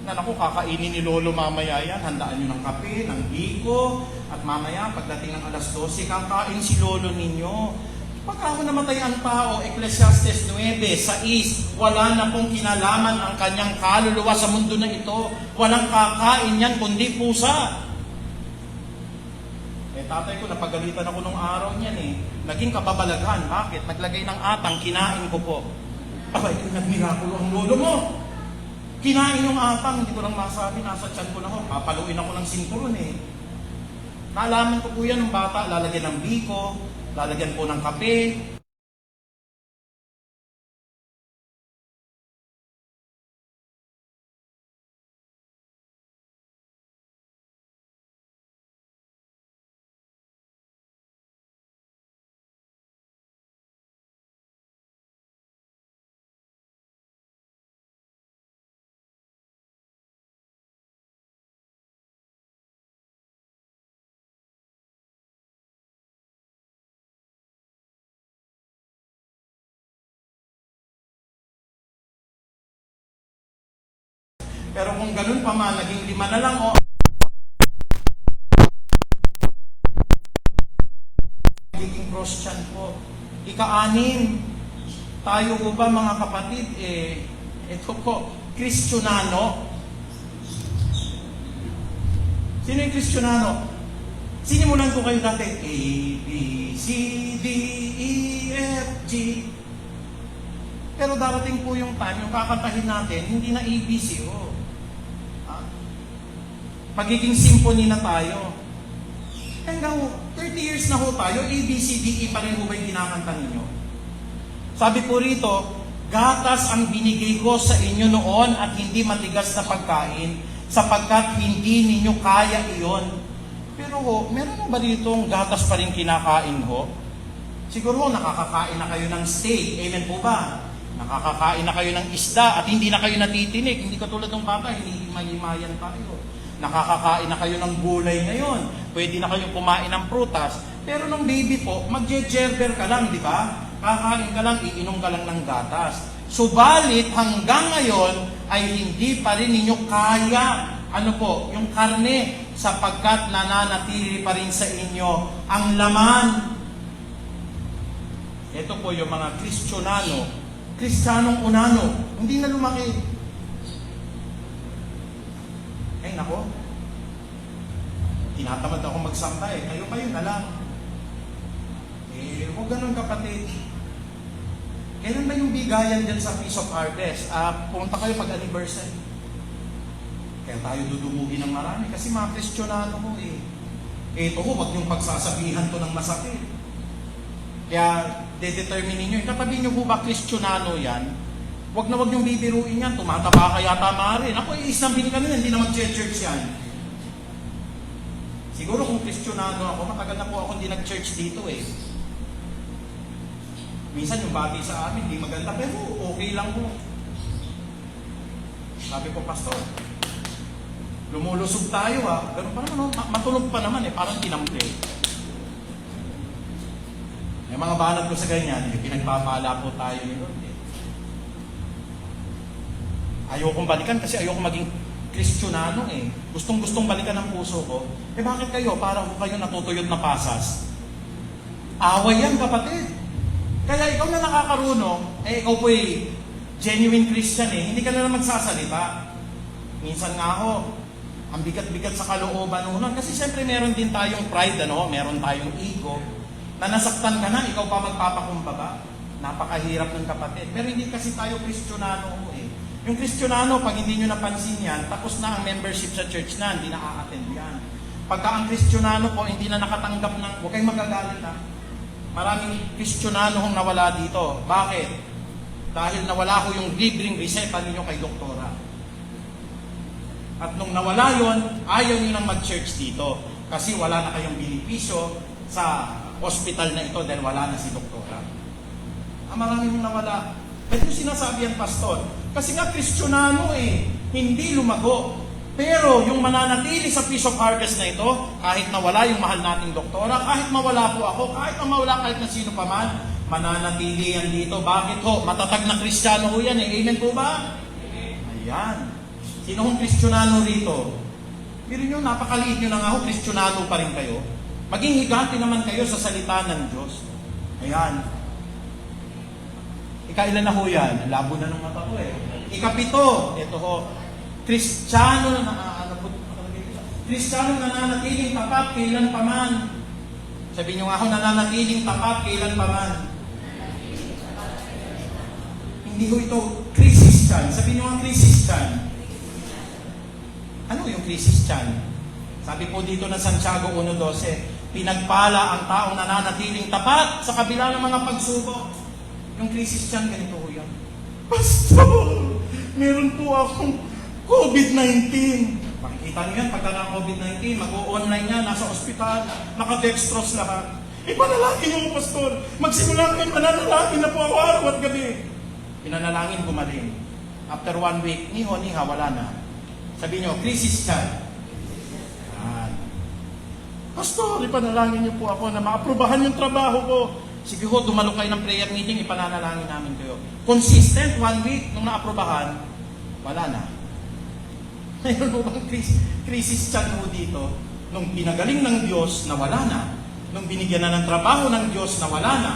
Na naku, kakainin ni Lolo mamaya yan. Handaan niyo ng kape, ng biko, at mamaya pagdating ng alas 12, kakain si Lolo ninyo. Pagka ako namatay ang tao, Ecclesiastes 9:6, wala na pong kinalaman ang kanyang kaluluwa sa mundo na ito. Walang kakain yan, kundi pusa. Tatay ko, napagalitan ako nung araw niyan eh. Naging kababalaghan. Bakit? Naglagay ng atang, kinain ko po. Abay, nagmirakulo ang lolo mo. Kinain yung atang, hindi ko lang masabi, nasa tiyan ko na ako. Papaluin ako ng sinturon eh. Nalaman ko po yan ng bata, lalagyan ng biko, lalagyan po ng kape. Pero kung ganun pa man, naging 5 na lang o magiging cross chan po. Ika-6, tayo po ba mga kapatid, ito po, Kristiyonano. Sino yung Kristiyonano? Sinimulan ko kayo dati, A, B, C, D, E, F, G. Pero darating po yung time, yung kakantahin natin, hindi na ABC, magiging symphony na tayo. Hanggang 30 years na ho tayo, ABCDE pa rin ho ba yung kinakanta ninyo? Sabi po rito, gatas ang binigay ko sa inyo noon at hindi matigas na pagkain, sapagkat hindi ninyo kaya iyon. Pero ho, meron mo ba ditong gatas pa rin kinakain ho? Siguro ho, nakakakain na kayo ng steak. Amen po ba? Nakakakain na kayo ng isda at hindi na kayo natitinik. Hindi katulad ng bata, hindi mahimayan tayo. Nakakakain na kayo ng gulay ngayon. Pwede na kayong kumain ng prutas. Pero nung baby po, magje-gerber ka lang, di ba? Kakain ka lang, iinom ka lang ng gatas. Subalit, hanggang ngayon, ay hindi pa rin ninyo kaya, yung karne, sapagkat nananatili pa rin sa inyo ang laman. Ito po yung mga Kristiyonano, Kristiyanong unano, hindi na lumaki. Ay nako, tinatamad ako magsamba eh. Kayo na lang. Huwag ganun kapatid. Kailan ba yung bigayan dyan sa Feast of Harvest? Pumunta kayo pag-anniversary. Kaya tayo dudumugin ng marami kasi mga Kristiyonano mo eh. Ito ho, wag yung pagsasabihan to ng masakit. Kaya determine ninyo, katabi nyo po ba Kristiyonano yan? Wag na wag yung bibiruin yan, tumataba ka yata maaari. Ako, isang ka na hindi na mag-church yan. Siguro kung Kristiyonano ako, matagal na po ako hindi nag-church dito eh. Minsan yung bati sa amin, hindi maganda, pero okay lang po. Sabi ko, Pastor, lumulusog tayo ha. Ganun pa naman, matulog pa naman eh, parang tinample. Yung mga banat ko sa ganyan, pinagpapala po tayo ni Lord eh. Ayokong balikan kasi ayokong maging Kristiyonano eh. Gustong-gustong balikan ng puso ko. Bakit kayo? Parang kayo natutuyot na pasas. Away yan, kapatid. Kaya ikaw na nakakarunong, ikaw po'y genuine Christian hindi ka na magsasalita. Minsan nga ako, ang bigat-bigat sa kalooban nun. Kasi siyempre meron din tayong pride, meron tayong ego, na nasaktan ka na, ikaw pa magpapakumbaba. Napakahirap ng kapatid. Pero hindi kasi tayo Kristiyonano Yung Kristiyonano, pag hindi nyo napansin yan, tapos na ang membership sa church na, hindi na a-attend yan. Pagka ang Kristiyonano po, hindi na nakatanggap ng, huwag kayong magagalit Maraming Kristiyonano hong nawala dito. Bakit? Dahil nawala ko yung libreng reseta ninyo kay doktora. At nung nawala yon, ayaw nyo nang mag-church dito. Kasi wala na kayong benepisyo sa hospital na ito dahil wala na si doktora. Marami hong nawala. Ba't yung sinasabi yan, pastor? Kasi nga Kristiyonano hindi lumago. Pero yung mananatili sa Peace of Harvest na ito, kahit nawala yung mahal nating doktora, kahit mawala po ako, kahit mawala kahit na sino pa man, mananatili yan dito. Bakit ho? Matatag na Kristiyano ho yan Amen po ba? Ayan. Sino hong Kristiyonano rito? Pero nyo, napakaliit nyo na nga ho, Kristiyonano pa rin kayo. Maging higante naman kayo sa salita ng Diyos. Ayan. Ikailan na ho yan? Labo na ng mata ko Ikapito, ito ho, Kristiyano na nananatiling tapat kailan paman. Sabi nyo nga ako, nananatiling tapat kailan paman. Hindi ho ito Christian. Sabi nyo nga Christian. Ano yung Christian? Sabi po dito na Santiago 1:12, pinagpala ang taong nananatiling tapat sa kabila ng mga pagsubok. Yung Christian, ganito ho yan. Pastor, meron po akong COVID-19. Makikita niyo yan, pagka na COVID-19, mag-o-online yan, nasa ospital, naka-dextrose lahat. Ipanalangin niyo po, Pastor. Magsimula kayo, mananalangin na po ako araw at gabi. Pinanalangin, gumaling. After 1 week, niho-niha, wala na. Sabi niyo, Christian. Pastor, ipanalangin niyo po ako na maaprubahan yung trabaho ko. Sige ho, dumalo kayo ng prayer meeting, ipananalangin namin kayo. Consistent, 1 week, nung naaprubahan, wala na. Mayroon mo bang Christian mo dito? Nung pinagaling ng Diyos, nawala na. Nung binigyan na ng trabaho ng Diyos, nawala na.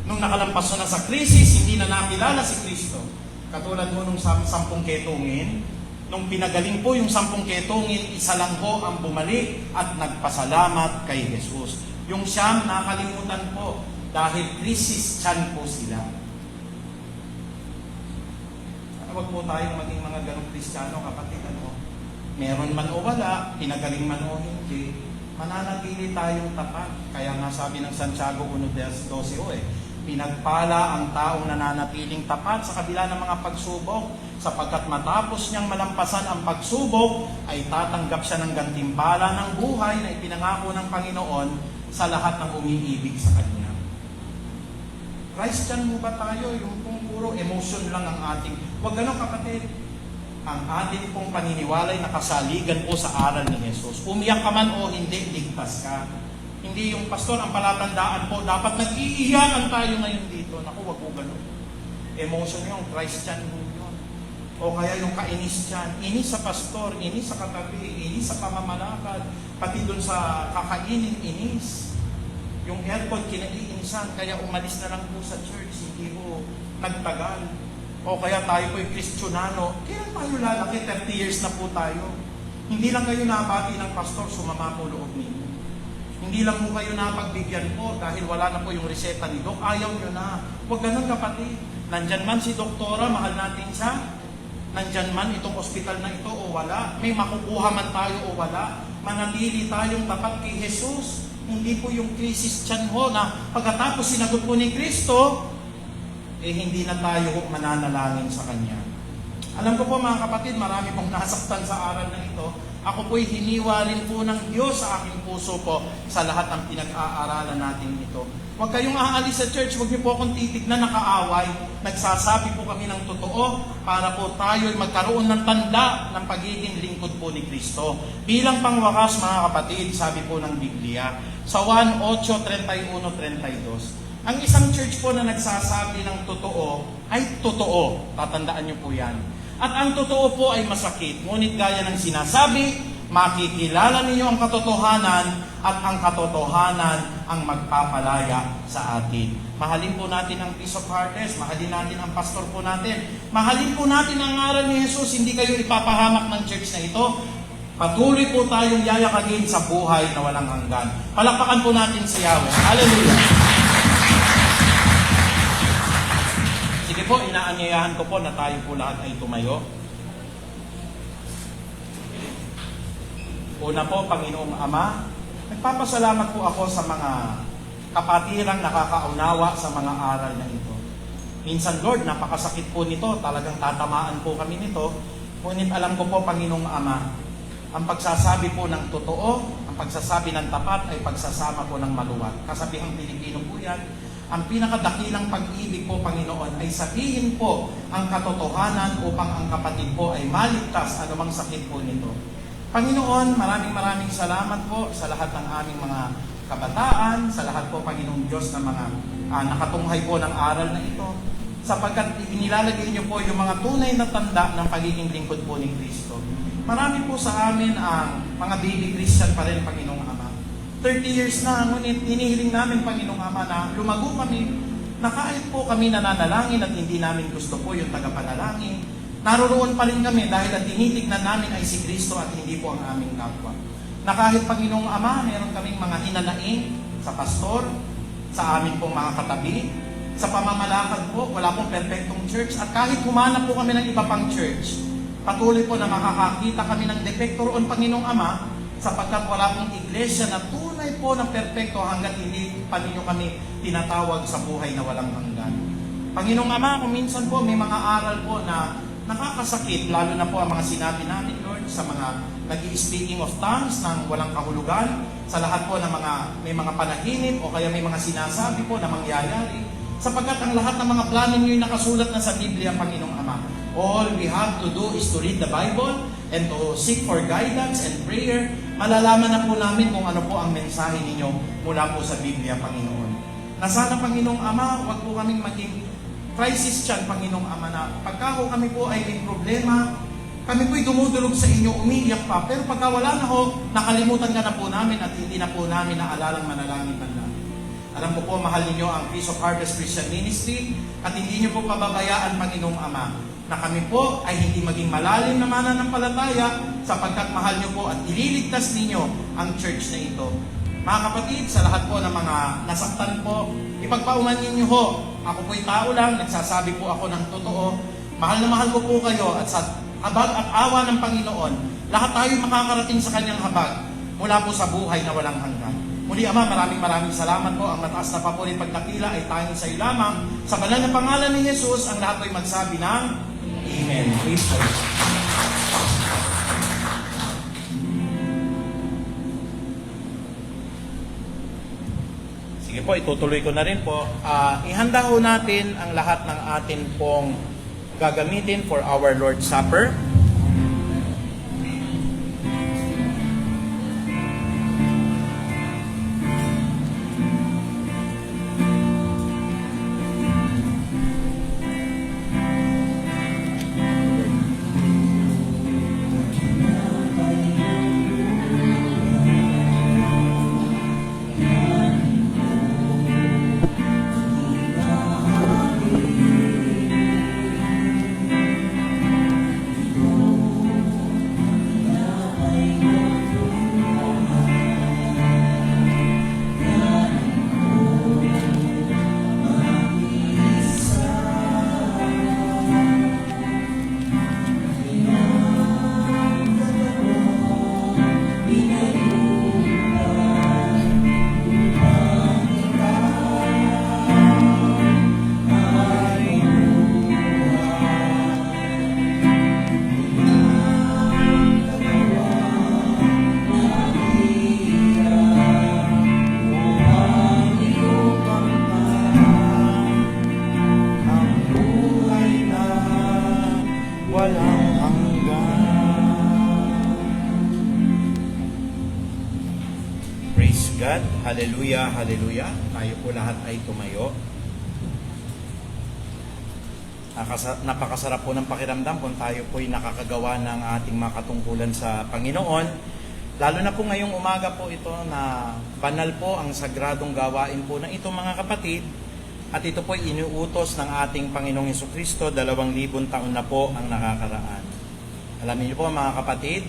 Nung nakalampas na sa krisis, hindi na nakilala si Kristo. Katulad mo nung 10 ketungin, nung pinagaling po yung 10 ketungin, isa lang po ang bumalik at nagpasalamat kay Jesus. Yung 9, nakalimutan po dahil Christian po sila. Huwag po tayong maging mga ganong Kristiyano, kapatid. Meron man o wala, pinagaling man o hindi, mananatili tayong tapat. Kaya nga sabi ng Santiago 1:12, pinagpala ang taong nananatiling tapat sa kabila ng mga pagsubok, sapagkat matapos niyang malampasan ang pagsubok, ay tatanggap siya ng gantimpala ng buhay na ipinangako ng Panginoon sa lahat ng umiibig sa Kanya. Christian mo ba tayo? Yung kung puro emotion lang ang ating. Huwag ganun, kapatid. Ang ating pong paniniwalay nakasaligan po sa aral ni Jesus. Umiyak ka man o hindi, ligtas ka. Hindi yung pastor ang palatandaan po, dapat nag-iiyakan tayo ngayon dito. Naku, wag po ganun. Emotion yung Christian mo yun. O kaya yung kainis dyan. Inis sa pastor, inis sa katabi, inis sa pamamalakad, pati dun sa kakainin, inis. Yung aircon, kinaiinisan, kaya umalis na lang po sa church, hindi po nagtagal. O kaya tayo po yung Kristiyonano, kailan tayo lalaki? 30 years na po tayo. Hindi lang kayo nabati ng pastor, sumama po loob ninyo. Hindi lang po kayo napagbigyan po dahil wala na po yung reseta ni Doc, ayaw nyo na. Huwag ganun, kapatid. Nandyan man si doktora, mahal natin siya. Nandyan man itong ospital na ito o wala. May makukuha man tayo o wala. Manatili tayong tapat kay Jesus. Hindi po yung Christian ho na pagkatapos sinagot po ni Kristo, hindi na tayo mananalangin sa Kanya. Alam ko po mga kapatid, marami pong nasaktan sa aral na ito. Ako po'y hiniwa rin po ng Diyos sa aking puso po sa lahat ng pinag-aaralan natin ito. Huwag kayong aalis sa church, huwag niyo po akong titignan nakaaway. Nagsasabi po kami ng totoo para po tayo'y magkaroon ng tanda ng pagiging lingkod po ni Kristo. Bilang pangwakas mga kapatid, sabi po ng Biblia, sa 1:8:31-32, ang isang church po na nagsasabi ng totoo ay totoo. Tatandaan niyo po yan. At ang totoo po ay masakit. Ngunit gaya ng sinasabi Makikilala ninyo ang katotohanan at ang katotohanan ang magpapalaya sa atin. Mahalin po natin ang Peace of Hearters, mahalin natin ang pastor po natin, mahalin po natin ang ngaral ni Jesus. Hindi kayo ipapahamak ng church na ito. Patuloy po tayong yayakagin sa buhay na walang hanggan. Palakpakan po natin si Yahweh. Hallelujah! Sige po, inaanyayahan ko po na tayo po lahat ay tumayo. Una po, Panginoong Ama, nagpapasalamat po ako sa mga kapatirang nakakaunawa sa mga aral na ito. Minsan, Lord, napakasakit po nito, talagang tatamaan po kami nito. Ngunit alam ko po, Panginoong Ama, ang pagsasabi po ng totoo, ang pagsasabi ng tapat ay pagsasama po ng maluwag. Kasabihang Pilipino po yan. Ang pinakadakilang pag-ibig po, Panginoon, ay sabihin po ang katotohanan upang ang kapatid po ay maligtas anumang sakit po nito. Panginoon, maraming salamat po sa lahat ng aming mga kabataan, sa lahat po, Panginoong Diyos, na mga nakatunghay po ng aral na ito, sapagkat inilalagay niyo po yung mga tunay na tanda ng pagiging lingkod po ni Kristo. Marami po sa amin ang mga baby Christian pa rin, Panginoong Ama. 30 years na, ngunit hinihiling namin, Panginoong Ama, na lumago kami, na kahit po kami nananalangin at hindi namin gusto po yung tagapanalangin, naroroon pa rin kami dahil ang tinitignan namin ay si Kristo at hindi po ang aming kapwa. Na kahit, Panginoong Ama, meron kaming mga hinanaing sa pastor, sa amin pong mga katabi, sa pamamalakad po, wala pong perfectong church, at kahit humanap po kami ng iba pang church, patuloy po na makakakita kami ng depekto roon, Panginoong Ama, sapagkat wala pong iglesia na tunay po ng perfecto hanggat hindi pa ninyo kami tinatawag sa buhay na walang hanggan. Panginoong Ama, kung minsan po may mga aral po na nakakasakit, lalo na po ang mga sinabi namin, Lord, sa mga nag-i-speaking of tongues ng walang kahulugan, sa lahat po ng may mga panaginip o kaya may mga sinasabi po na mangyayari, sapagkat ang lahat ng mga plano niyo ay nakasulat na sa Biblia, Panginoong Ama. All we have to do is to read the Bible and to seek for guidance and prayer. Malalaman na po namin kung ano po ang mensahe ninyo mula po sa Biblia, Panginoon. Na sana, Panginoong Ama, huwag po kaming maging crisis dyan, Panginoong Ama, na pagka kami po ay may problema, kami po'y dumudulog sa inyo, umiiyak pa, pero pagka wala na ho, nakalimutan ka na po namin at hindi na po namin naalalang manalangin man namin. Alam ko po, mahal ninyo ang Peace of Harvest Christian Ministry at hindi nyo po pababayaan, Panginoong Ama, na kami po ay hindi maging malalim na mananampalataya sapagkat mahal nyo po at ililigtas ninyo ang church na ito. Mga kapatid, sa lahat po ng mga nasaktan po, ipagpaumanhin niyo ho, ako po'y tao lang, nagsasabi po ako ng totoo. Mahal na mahal ko po kayo at sa habag at awa ng Panginoon, lahat tayo makakarating sa kanyang habag mula po sa buhay na walang hanggan. Muli, Ama, maraming salamat po. Ang mataas na papuri pagdakila ay tanging sa iyo lamang. Sa banal na pangalan ni Jesus, ang lahat po'y magsabi ng Amen. Praise God. Sige po, itutuloy ko na rin po. Ihanda ho natin ang lahat ng atin pong gagamitin for our Lord's Supper. God. Hallelujah, hallelujah. Tayo po lahat ay tumayo. Napakasarap po ng pakiramdam kung tayo po'y nakakagawa ng ating mga katungkulan sa Panginoon. Lalo na po ngayong umaga po ito na banal po ang sagradong gawain po na ito mga kapatid. At ito po ay iniuutos ng ating Panginoong Hesukristo, 2,000 taon na po ang nakakaraan. Alam niyo po mga kapatid,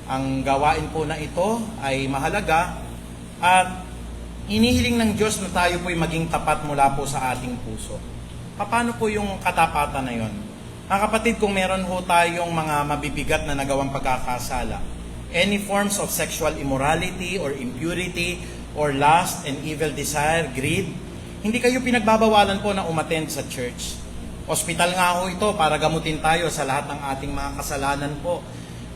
ang gawain po na ito ay mahalaga at inihiling ng Diyos na tayo po ay maging tapat mula po sa ating puso. Paano po yung katapatan na yon? Mga kapatid, kung meron po tayong mga mabibigat na nagawang pagkakasala, any forms of sexual immorality or impurity or lust and evil desire, greed, hindi kayo pinagbabawalan po na umattend sa church. Hospital nga ho ito para gamutin tayo sa lahat ng ating mga kasalanan po.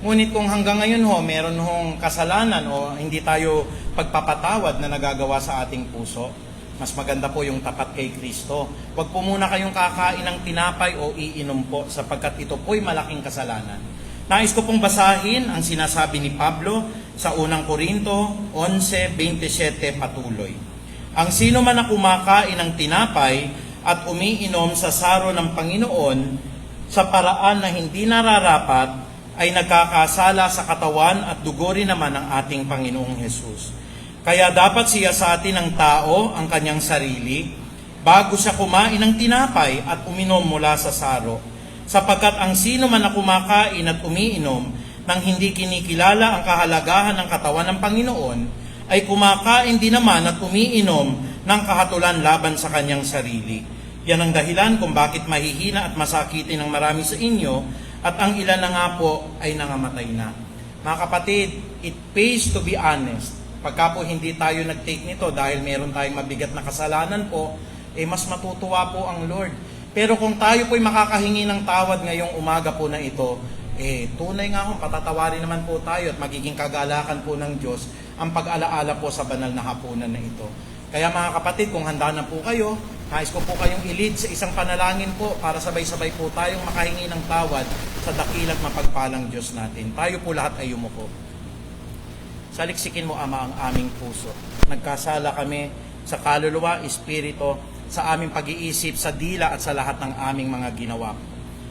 Ngunit kung hanggang ngayon ho, meron hong kasalanan o hindi tayo pagpapatawad na nagagawa sa ating puso, mas maganda po yung tapat kay Kristo. Huwag po muna kayong kakain ng tinapay o iinom po sapagkat ito po'y malaking kasalanan. Nais ko pong basahin ang sinasabi ni Pablo sa unang Korinto 11:27 patuloy. Ang sino man na kumakain ng tinapay at umiinom sa saro ng Panginoon sa paraan na hindi nararapat ay nagkakasala sa katawan at dugo rin naman ng ating Panginoong Hesus. Kaya dapat siyasatin ng tao ang kanyang sarili bago siya kumain ng tinapay at uminom mula sa saro. Sapagkat ang sino man na kumakain at umiinom nang hindi kinikilala ang kahalagahan ng katawan ng Panginoon, ay kumakain din naman at umiinom ng kahatulan laban sa kanyang sarili. Yan ang dahilan kung bakit mahihina at masakitin ng marami sa inyo at ang ilan na nga po ay nangamatay na. Mga kapatid, it pays to be honest. Pagka po hindi tayo nag-take nito dahil meron tayong mabigat na kasalanan po, mas matutuwa po ang Lord. Pero kung tayo po'y makakahingi ng tawad ngayong umaga po na ito, tunay nga kung patatawarin naman po tayo at magiging kagalakan po ng Diyos ang pag-alaala po sa banal na hapunan na ito. Kaya mga kapatid, kung handa na po kayo, nais ko po kayong i-lead sa isang panalangin po para sabay-sabay po tayong makahingi ng tawad sa dakilang mapagpalang Diyos natin. Tayo po lahat ay yumuko. Saliksikin mo, Ama, ang aming puso. Nagkasala kami sa kaluluwa, espiritu, sa aming pag-iisip, sa dila at sa lahat ng aming mga ginawa.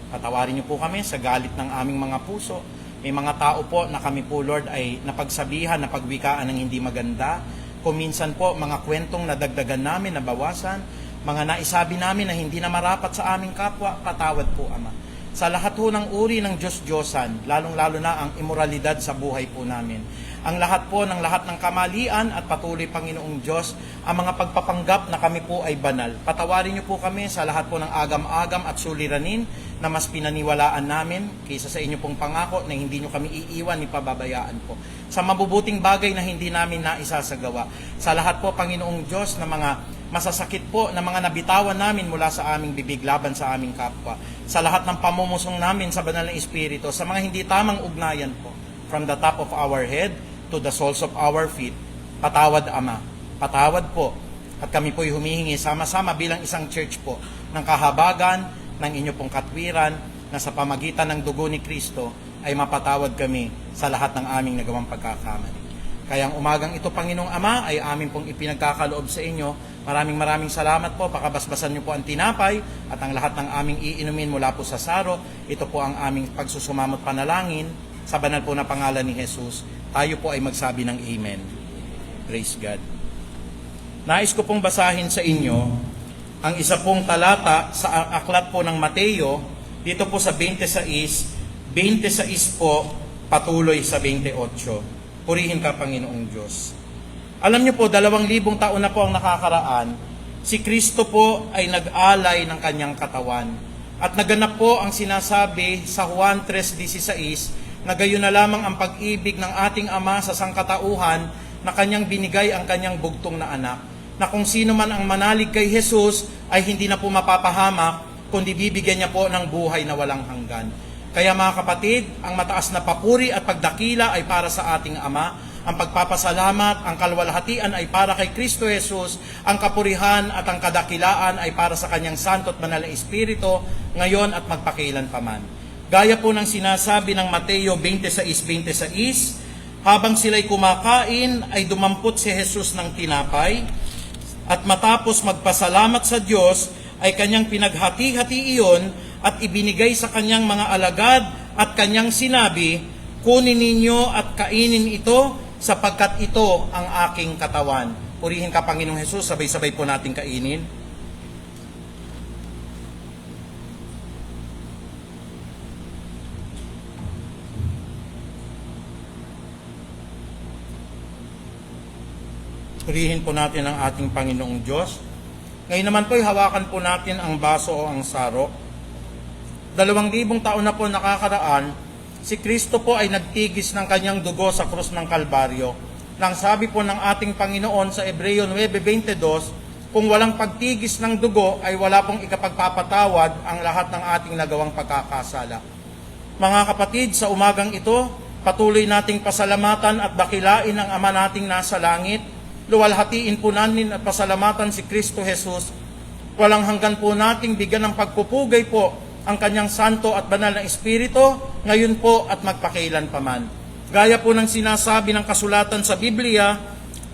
Patawarin niyo po kami sa galit ng aming mga puso. May mga tao po na kami po, Lord, ay napagsabihan, napagwikaan ng hindi maganda. Kung minsan po, mga kwentong nadagdagan namin, nabawasan, mga naisabi namin na hindi na marapat sa aming kapwa, patawad po, Ama. Sa lahat po ng uri ng Diyos-Diyosan, lalong-lalo na ang imoralidad sa buhay po namin. Ang lahat po ng lahat ng kamalian at patuloy, Panginoong Diyos, ang mga pagpapanggap na kami po ay banal. Patawarin niyo po kami sa lahat po ng agam-agam at suliranin na mas pinaniwalaan namin kaysa sa inyo pong pangako na hindi niyo kami iiwan ni pababayaan po. Sa mabubuting bagay na hindi namin naisasagawa. Sa lahat po, Panginoong Diyos, na mga masasakit po na mga nabitawan namin mula sa aming bibig laban sa aming kapwa. Sa lahat ng pamumusong namin sa banal na Espiritu, sa mga hindi tamang ugnayan po, from the top of our head to the soles of our feet, patawad, Ama. Patawad po. At kami po'y humihingi sama-sama bilang isang church po ng kahabagan ng inyo pong katwiran na sa pamagitan ng dugo ni Kristo ay mapatawad kami sa lahat ng aming nagawang pagkakamali. Kaya ang umagang ito, Panginoong Ama, ay amin pong ipinagkakaloob sa inyo. Maraming salamat po. Pakabasbasan niyo po ang tinapay at ang lahat ng aming iinumin mula po sa saro. Ito po ang aming pagsusumamot panalangin sa banal po na pangalan ni Jesus. Tayo po ay magsabi ng Amen. Praise God. Nais ko pong basahin sa inyo ang isa pong talata sa aklat po ng Mateo, dito po sa 26 po, patuloy sa 28. Purihin ka, Panginoong Diyos. Alam niyo po, 2,000 taon na po ang nakakaraan, si Kristo po ay nag-alay ng kanyang katawan. At naganap po ang sinasabi sa Juan 3:16, na gayon na lamang ang pag-ibig ng ating Ama sa sangkatauhan na kanyang binigay ang kanyang bugtong na anak, na kung sino man ang manalig kay Jesus ay hindi na po mapapahamak, kundi bibigyan niya po ng buhay na walang hanggan. Kaya mga kapatid, ang mataas na papuri at pagdakila ay para sa ating Ama, ang pagpapasalamat, ang kalwalhatian ay para kay Kristo Jesus, ang kapurihan at ang kadakilaan ay para sa kanyang santo at banal na Espiritu, ngayon at magpakailan paman. Gaya po ng sinasabi ng Mateo 26:26, habang sila'y kumakain ay dumampot si Jesus ng tinapay at matapos magpasalamat sa Diyos ay kanyang pinaghati-hati iyon at ibinigay sa kanyang mga alagad at kanyang sinabi, kunin ninyo at kainin ito, sapagkat ito ang aking katawan. Purihin ka, Panginoong Hesus. Sabay-sabay po natin kainin. Purihin po natin ang ating Panginoong Diyos. Ngayon naman po, hawakan po natin ang baso o ang saro. 2,000 taon na po nakakaraan, si Kristo po ay nagtigis ng kanyang dugo sa krus ng Kalbaryo. Nang sabi po ng ating Panginoon sa Hebreo 9:22, kung walang pagtigis ng dugo ay wala pong ikapagpapatawad ang lahat ng ating nagawang pagkakasala. Mga kapatid, sa umagang ito, patuloy nating pasalamatan at dakilain ang Ama nating nasa langit. Luwalhatiin po natin at pasalamatan si Kristo Jesus. Walang hanggan po nating bigyan ng pagpupugay po ang kanyang santo at banal na Espiritu, ngayon po at magpakailan paman. Gaya po ng sinasabi ng kasulatan sa Biblia,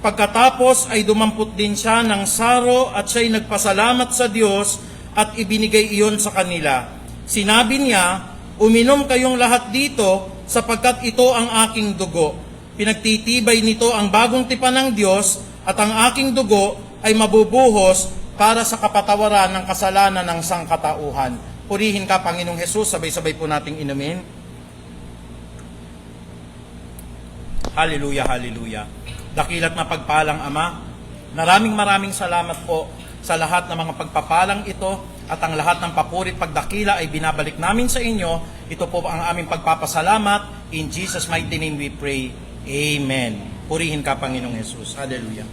pagkatapos ay dumampot din siya ng saro at siya'y nagpasalamat sa Diyos at ibinigay iyon sa kanila. Sinabi niya, uminom kayong lahat dito sapagkat ito ang aking dugo. Pinagtitibay nito ang bagong tipan ng Diyos at ang aking dugo ay mabubuhos para sa kapatawaran ng kasalanan ng sangkatauhan. Purihin ka, Panginoong Hesus. Sabay-sabay po nating inumin. Hallelujah, hallelujah. Dakilat na pagpalang Ama, maraming salamat po sa lahat ng mga pagpapalang ito at ang lahat ng papurit pagdakila ay binabalik namin sa inyo. Ito po ang aming pagpapasalamat. In Jesus' mighty name we pray. Amen. Purihin ka, Panginoong Hesus. Hallelujah.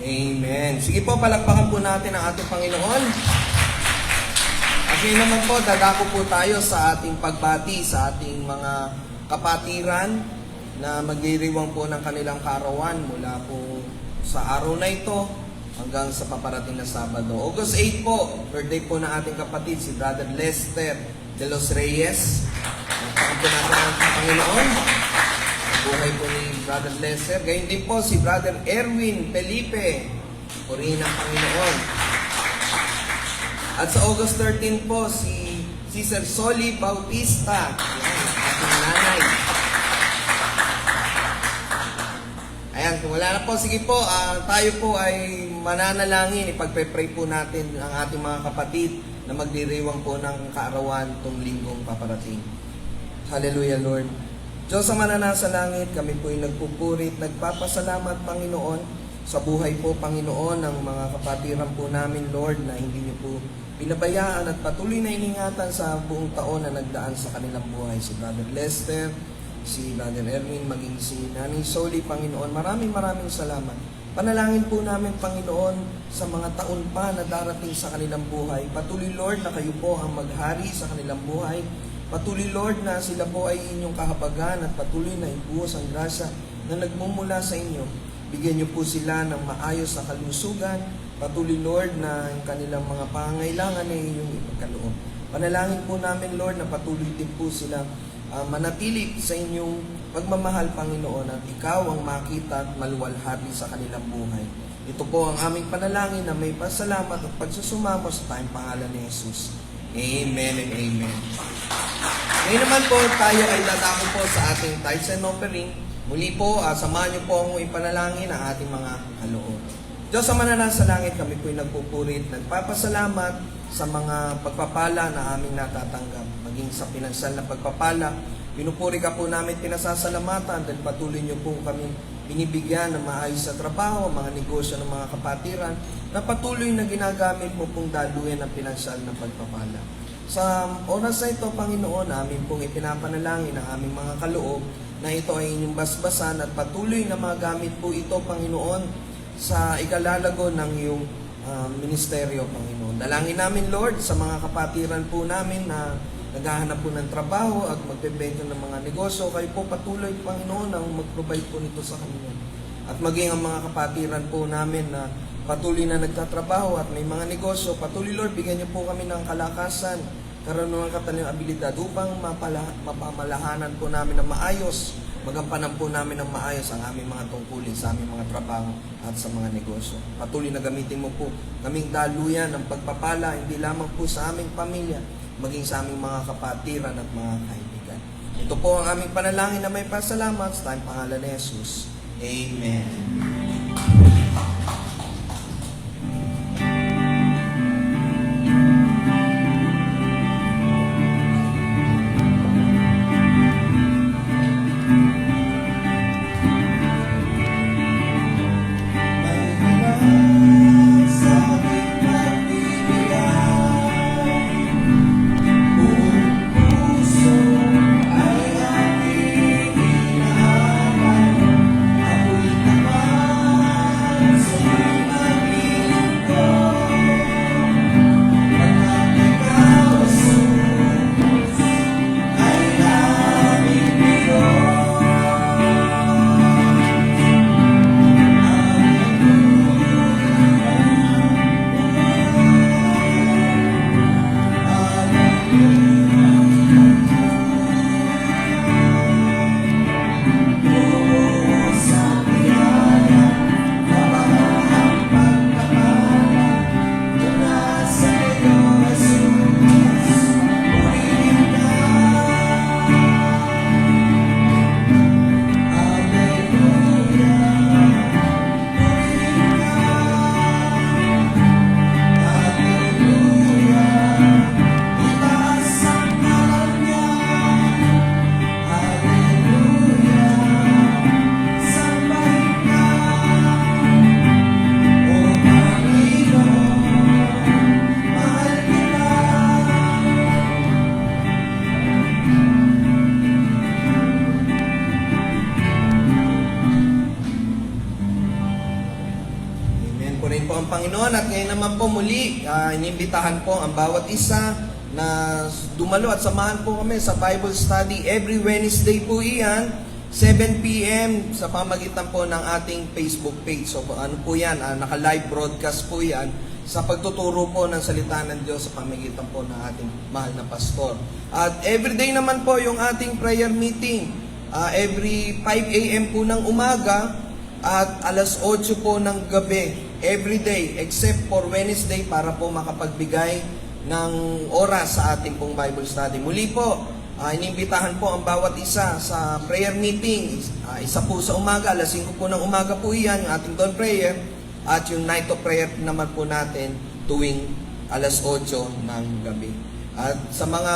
Amen. Sige po, palakpakan po natin ang ating Panginoon. At ngayon naman po, dadako po tayo sa ating pagbati sa ating mga kapatiran na magdiriwang po ng kanilang kaarawan mula po sa araw na ito hanggang sa paparating na Sabado. August 8 po, birthday po ng ating kapatid, si Brother Lester de los Reyes. Palakpakan po natin ang ating Panginoon. Buhay po ni Brother Lester. Gayon din po si Brother Erwin Felipe. Purihin ang Panginoon. At sa August 13 po, si Sister Soli Bautista. Ayan, ating nanay. Ayan, kung wala na po, sige po, tayo po ay mananalangin. Ipagpe-pray po natin ang ating mga kapatid na magdiriwang po ng kaarawan itong linggong paparating. Hallelujah, Lord. Diyos sa mananasa langit, kami po ay nagpupurit, nagpapasalamat, Panginoon, sa buhay po, Panginoon, ng mga kapatiran po namin, Lord, na hindi niyo po pinabayaan at patuloy na iningatan sa buong taon na nagdaan sa kanilang buhay. Si Brother Lester, si Brother Erwin, maging si Nanay Soli, Panginoon, maraming salamat. Panalangin po namin, Panginoon, sa mga taon pa na darating sa kanilang buhay. Patuloy, Lord, na kayo po ang maghari sa kanilang buhay. Patuloy, Lord, na sila po ay inyong kahabagan at patuloy na ibuhos ang grasya na nagmumula sa inyo. Bigyan niyo po sila ng maayos na kalusugan. Patuloy, Lord, na ang kanilang mga pangangailangan ay inyong ipagkaloob. Panalangin po namin, Lord, na patuloy din po sila manatili sa inyong pagmamahal, Panginoon, at ikaw ang makita at maluwalhati sa kanilang buhay. Ito po ang aming panalangin na may pasalamat at pagsusumamo sa tayong pangalan ni Jesus. Amen and amen. Ngayon naman po, tayo ay dadako po sa ating tithes and offering. Muli po, samahan niyo po akong ipanalangin ang ating mga kaloob. Diyos sa mananasa langit, kami po ay nagpupurit, nagpapasalamat sa mga pagpapala na aming natatanggap. Maging sa pinansyal na pagpapala, pinupuri ka po namin, pinasasalamatan dahil patuloy niyo po kami binibigyan ng maayos sa trabaho, mga negosyo ng mga kapatiran, na patuloy na ginagamit mo pong daluyan ng pinansyal na pagpapala. Sa oras na ito, Panginoon, amin pong ipinapanalangin ang aming mga kaloob na ito ay inyong basbasan at patuloy na magamit po ito, Panginoon, sa ikalalago ng iyong ministeryo, Panginoon. Dalangin namin, Lord, sa mga kapatiran po namin na naghahanap po ng trabaho at magbebenta ng mga negosyo. Kayo po patuloy, Panginoon, ang mag-provide po nito sa kanila. At maging ang mga kapatiran po namin na patuloy na nagtatrabaho at may mga negosyo, patuloy, Lord, bigyan niyo po kami ng kalakasan, karunungan, katalino, abilidad upang mapamalahanan po namin ng maayos, magampanan po namin ng maayos ang aming mga tungkulin sa aming mga trabaho at sa mga negosyo. Patuloy na gamitin mo po kaming daluyan ng pagpapala, hindi lamang po sa aming pamilya, maging sa aming mga kapatiran at mga kaibigan. Ito po ang aming panalangin na may pasalamat sa tayong pangalan ni Jesus. Amen. Panginoon, at ngayon naman po muli, inimbitahan po ang bawat isa na dumalo at samahan po kami sa Bible study every Wednesday po iyan, 7 p.m. sa pamagitan po ng ating Facebook page. So ano po yan, naka-live broadcast po yan sa pagtuturo po ng salita ng Diyos sa pamagitan po ng ating mahal na pastor. At everyday naman po yung ating prayer meeting, every 5 a.m. po ng umaga at alas 8 po ng gabi. Every day except for Wednesday para po makapagbigay ng oras sa ating pong Bible study. Muli po, inimbitahan po ang bawat isa sa prayer meeting. Isa po sa umaga, alas 5 po ng umaga po iyan, yung ating dawn prayer. At yung night of prayer naman po natin tuwing alas 8 ng gabi. At sa mga,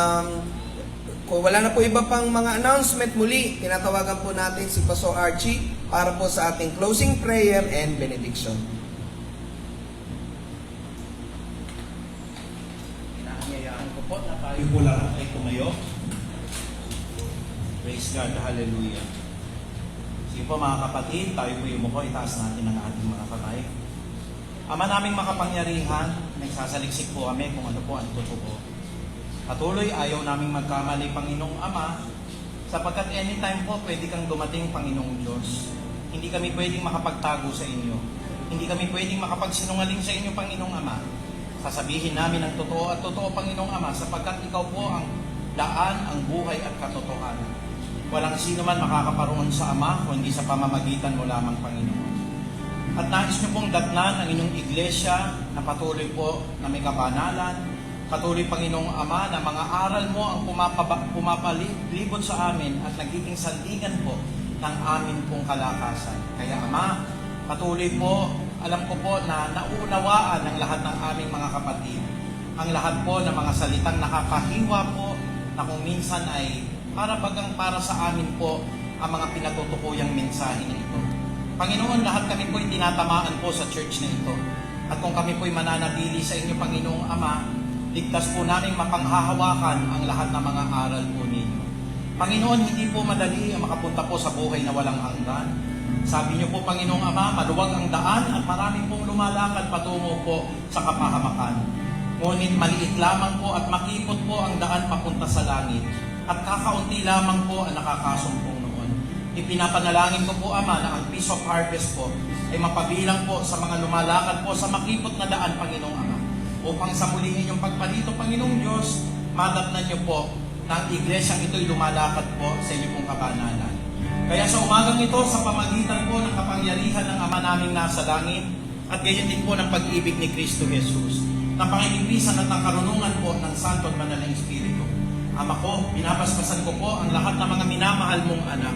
kung wala na po iba pang mga announcement, muli, tinatawagan po natin si Pastor Archie para po sa ating closing prayer and benediction. Po na tayo po lahat ay tumayo. Praise God, hallelujah. Sige po mga kapatid, tayo po yumuko, itaas natin ang ating mga kamay. Ama naming makapangyarihan, nagsasaliksik po kami kung ano po ang totoo. Patuloy, ayaw naming magkamali, Panginoong Ama, sapagkat anytime po pwede kang dumating, Panginoong Diyos. Hindi kami pwedeng makapagtago sa inyo. Hindi kami pwedeng makapagsinungaling sa inyo, Panginoong Ama. Sasabihin namin ang totoo at totoo, Panginoong Ama, sapagkat ikaw po ang daan, ang buhay at katotohanan. Walang sino man makakaparungan sa Ama, kundi sa pamamagitan mo lamang, Panginoon. At nais niyo pong datnan ang inyong iglesia na patuloy po na may kabanalan, patuloy, Panginoong Ama, na mga aral mo ang pumapalibot sa amin at nagiging sandigan po ng amin pong kalakasan. Kaya, Ama, patuloy po, alam ko po na nauunawaan ng lahat ng aming mga kapatid ang lahat po ng mga salitang nakakahiwa po na kung minsan ay para sa amin po ang mga pinatutukuyang mensahe na ito. Panginoon, lahat kami po ay tinatamaan po sa church na ito. At kung kami po ay mananatili sa inyo, Panginoong Ama, ligtas po namin mapanghahawakan ang lahat ng mga aral po ninyo. Panginoon, hindi po madali ang makapunta po sa buhay na walang hanggan. Sabi niyo po, Panginoong Ama, maluwag ang daan at marami pong lumalakad patungo po sa kapahamakan. Ngunit maliit lamang po at makipot po ang daan papunta sa langit at kakaunti lamang po ang nakakasumpong noon. Ipinapanalangin ko po, Ama, na ang Peace of Harvest po ay mapabilang po sa mga lumalakad po sa makipot na daan, Panginoong Ama, upang sa muling inyong pagpalito, Panginoong Diyos, madatnan niyo po na ang iglesyang ito'y lumalakad po sa inyong pong kabanalan. Kaya sa umagang ito, sa pamagitan po ng kapangyarihan ng Ama naming nasa langit, at gayon din po ng pag-ibig ni Kristo Jesus, ng panginibisan at ng karunungan po ng Santo at Banal na Espiritu. Ama ko, pinapaspasan ko po ang lahat ng mga minamahal mong anak,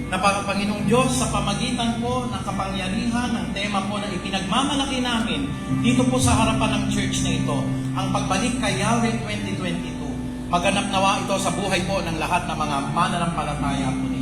na Panginoong Diyos, sa pamagitan po ng kapangyarihan ng tema po na ipinagmamalaki namin dito po sa harapan ng church na ito, ang pagbalik kay Yahweh 2022, maganap nawa ito sa buhay po ng lahat ng mga mananampalataya po ninyo.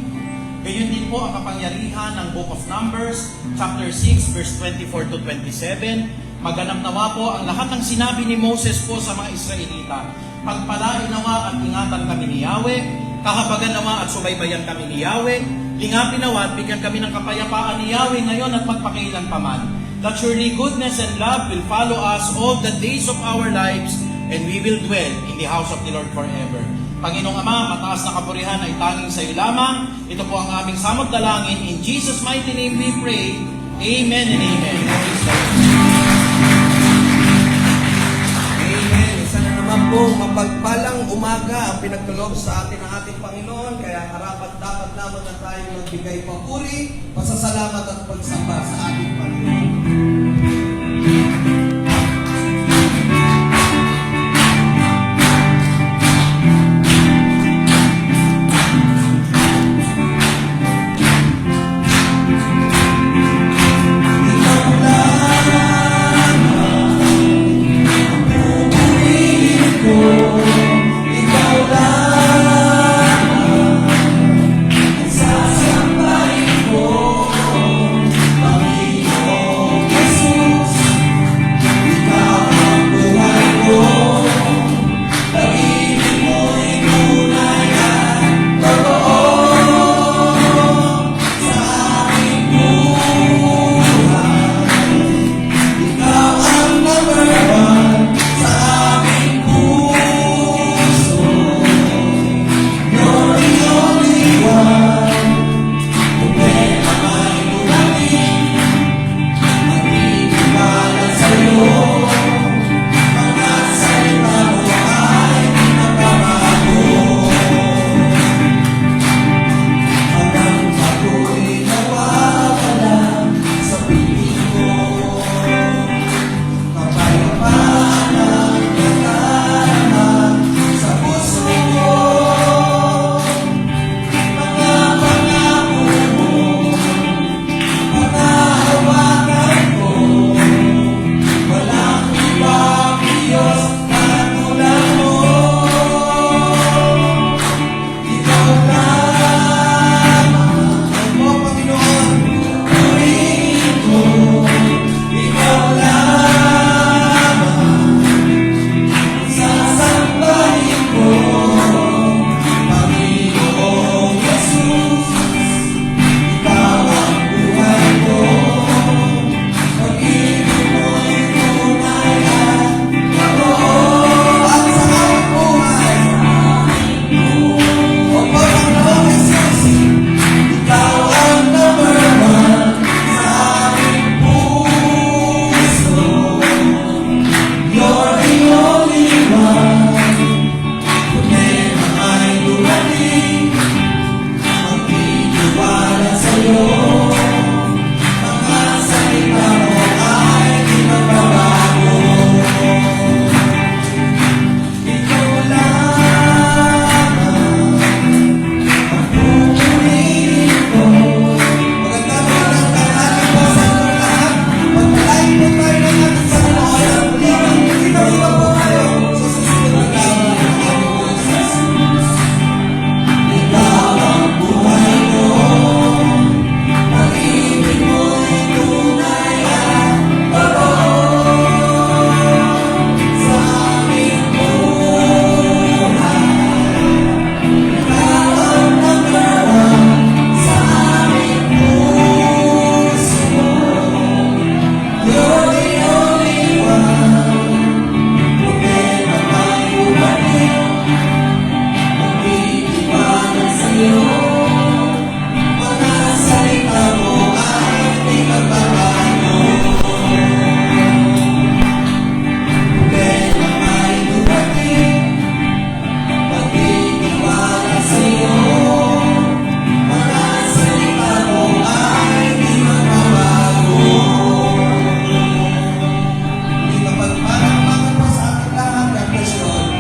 Gayon din po ang kapangyarihan ng Book of Numbers, chapter 6, verse 24 to 27, maganap nawa po ang lahat ng sinabi ni Moses po sa mga Israelita. Pagpalain nawa at ingatan kami ni Yahweh, kahabagan nawa at subaybayan kami ni Yahweh, lingapin nawa at bigyan kami ng kapayapaan ni Yahweh ngayon at magpakailan paman. That surely goodness and love will follow us all the days of our lives, and we will dwell in the house of the Lord forever. Panginoong Ama, mataas na kapurihan ay tanging sa iyo lamang. Ito po ang aming samot dalangin. In Jesus' mighty name we pray. Amen and amen. Amen. Isa na naman po, mapagpalang umaga ang pinagkaloob sa atin ng ating Panginoon. Kaya karapat dapat naman na tayo magbigay papuri, pasasalamat at pagsamba sa ating Panginoon.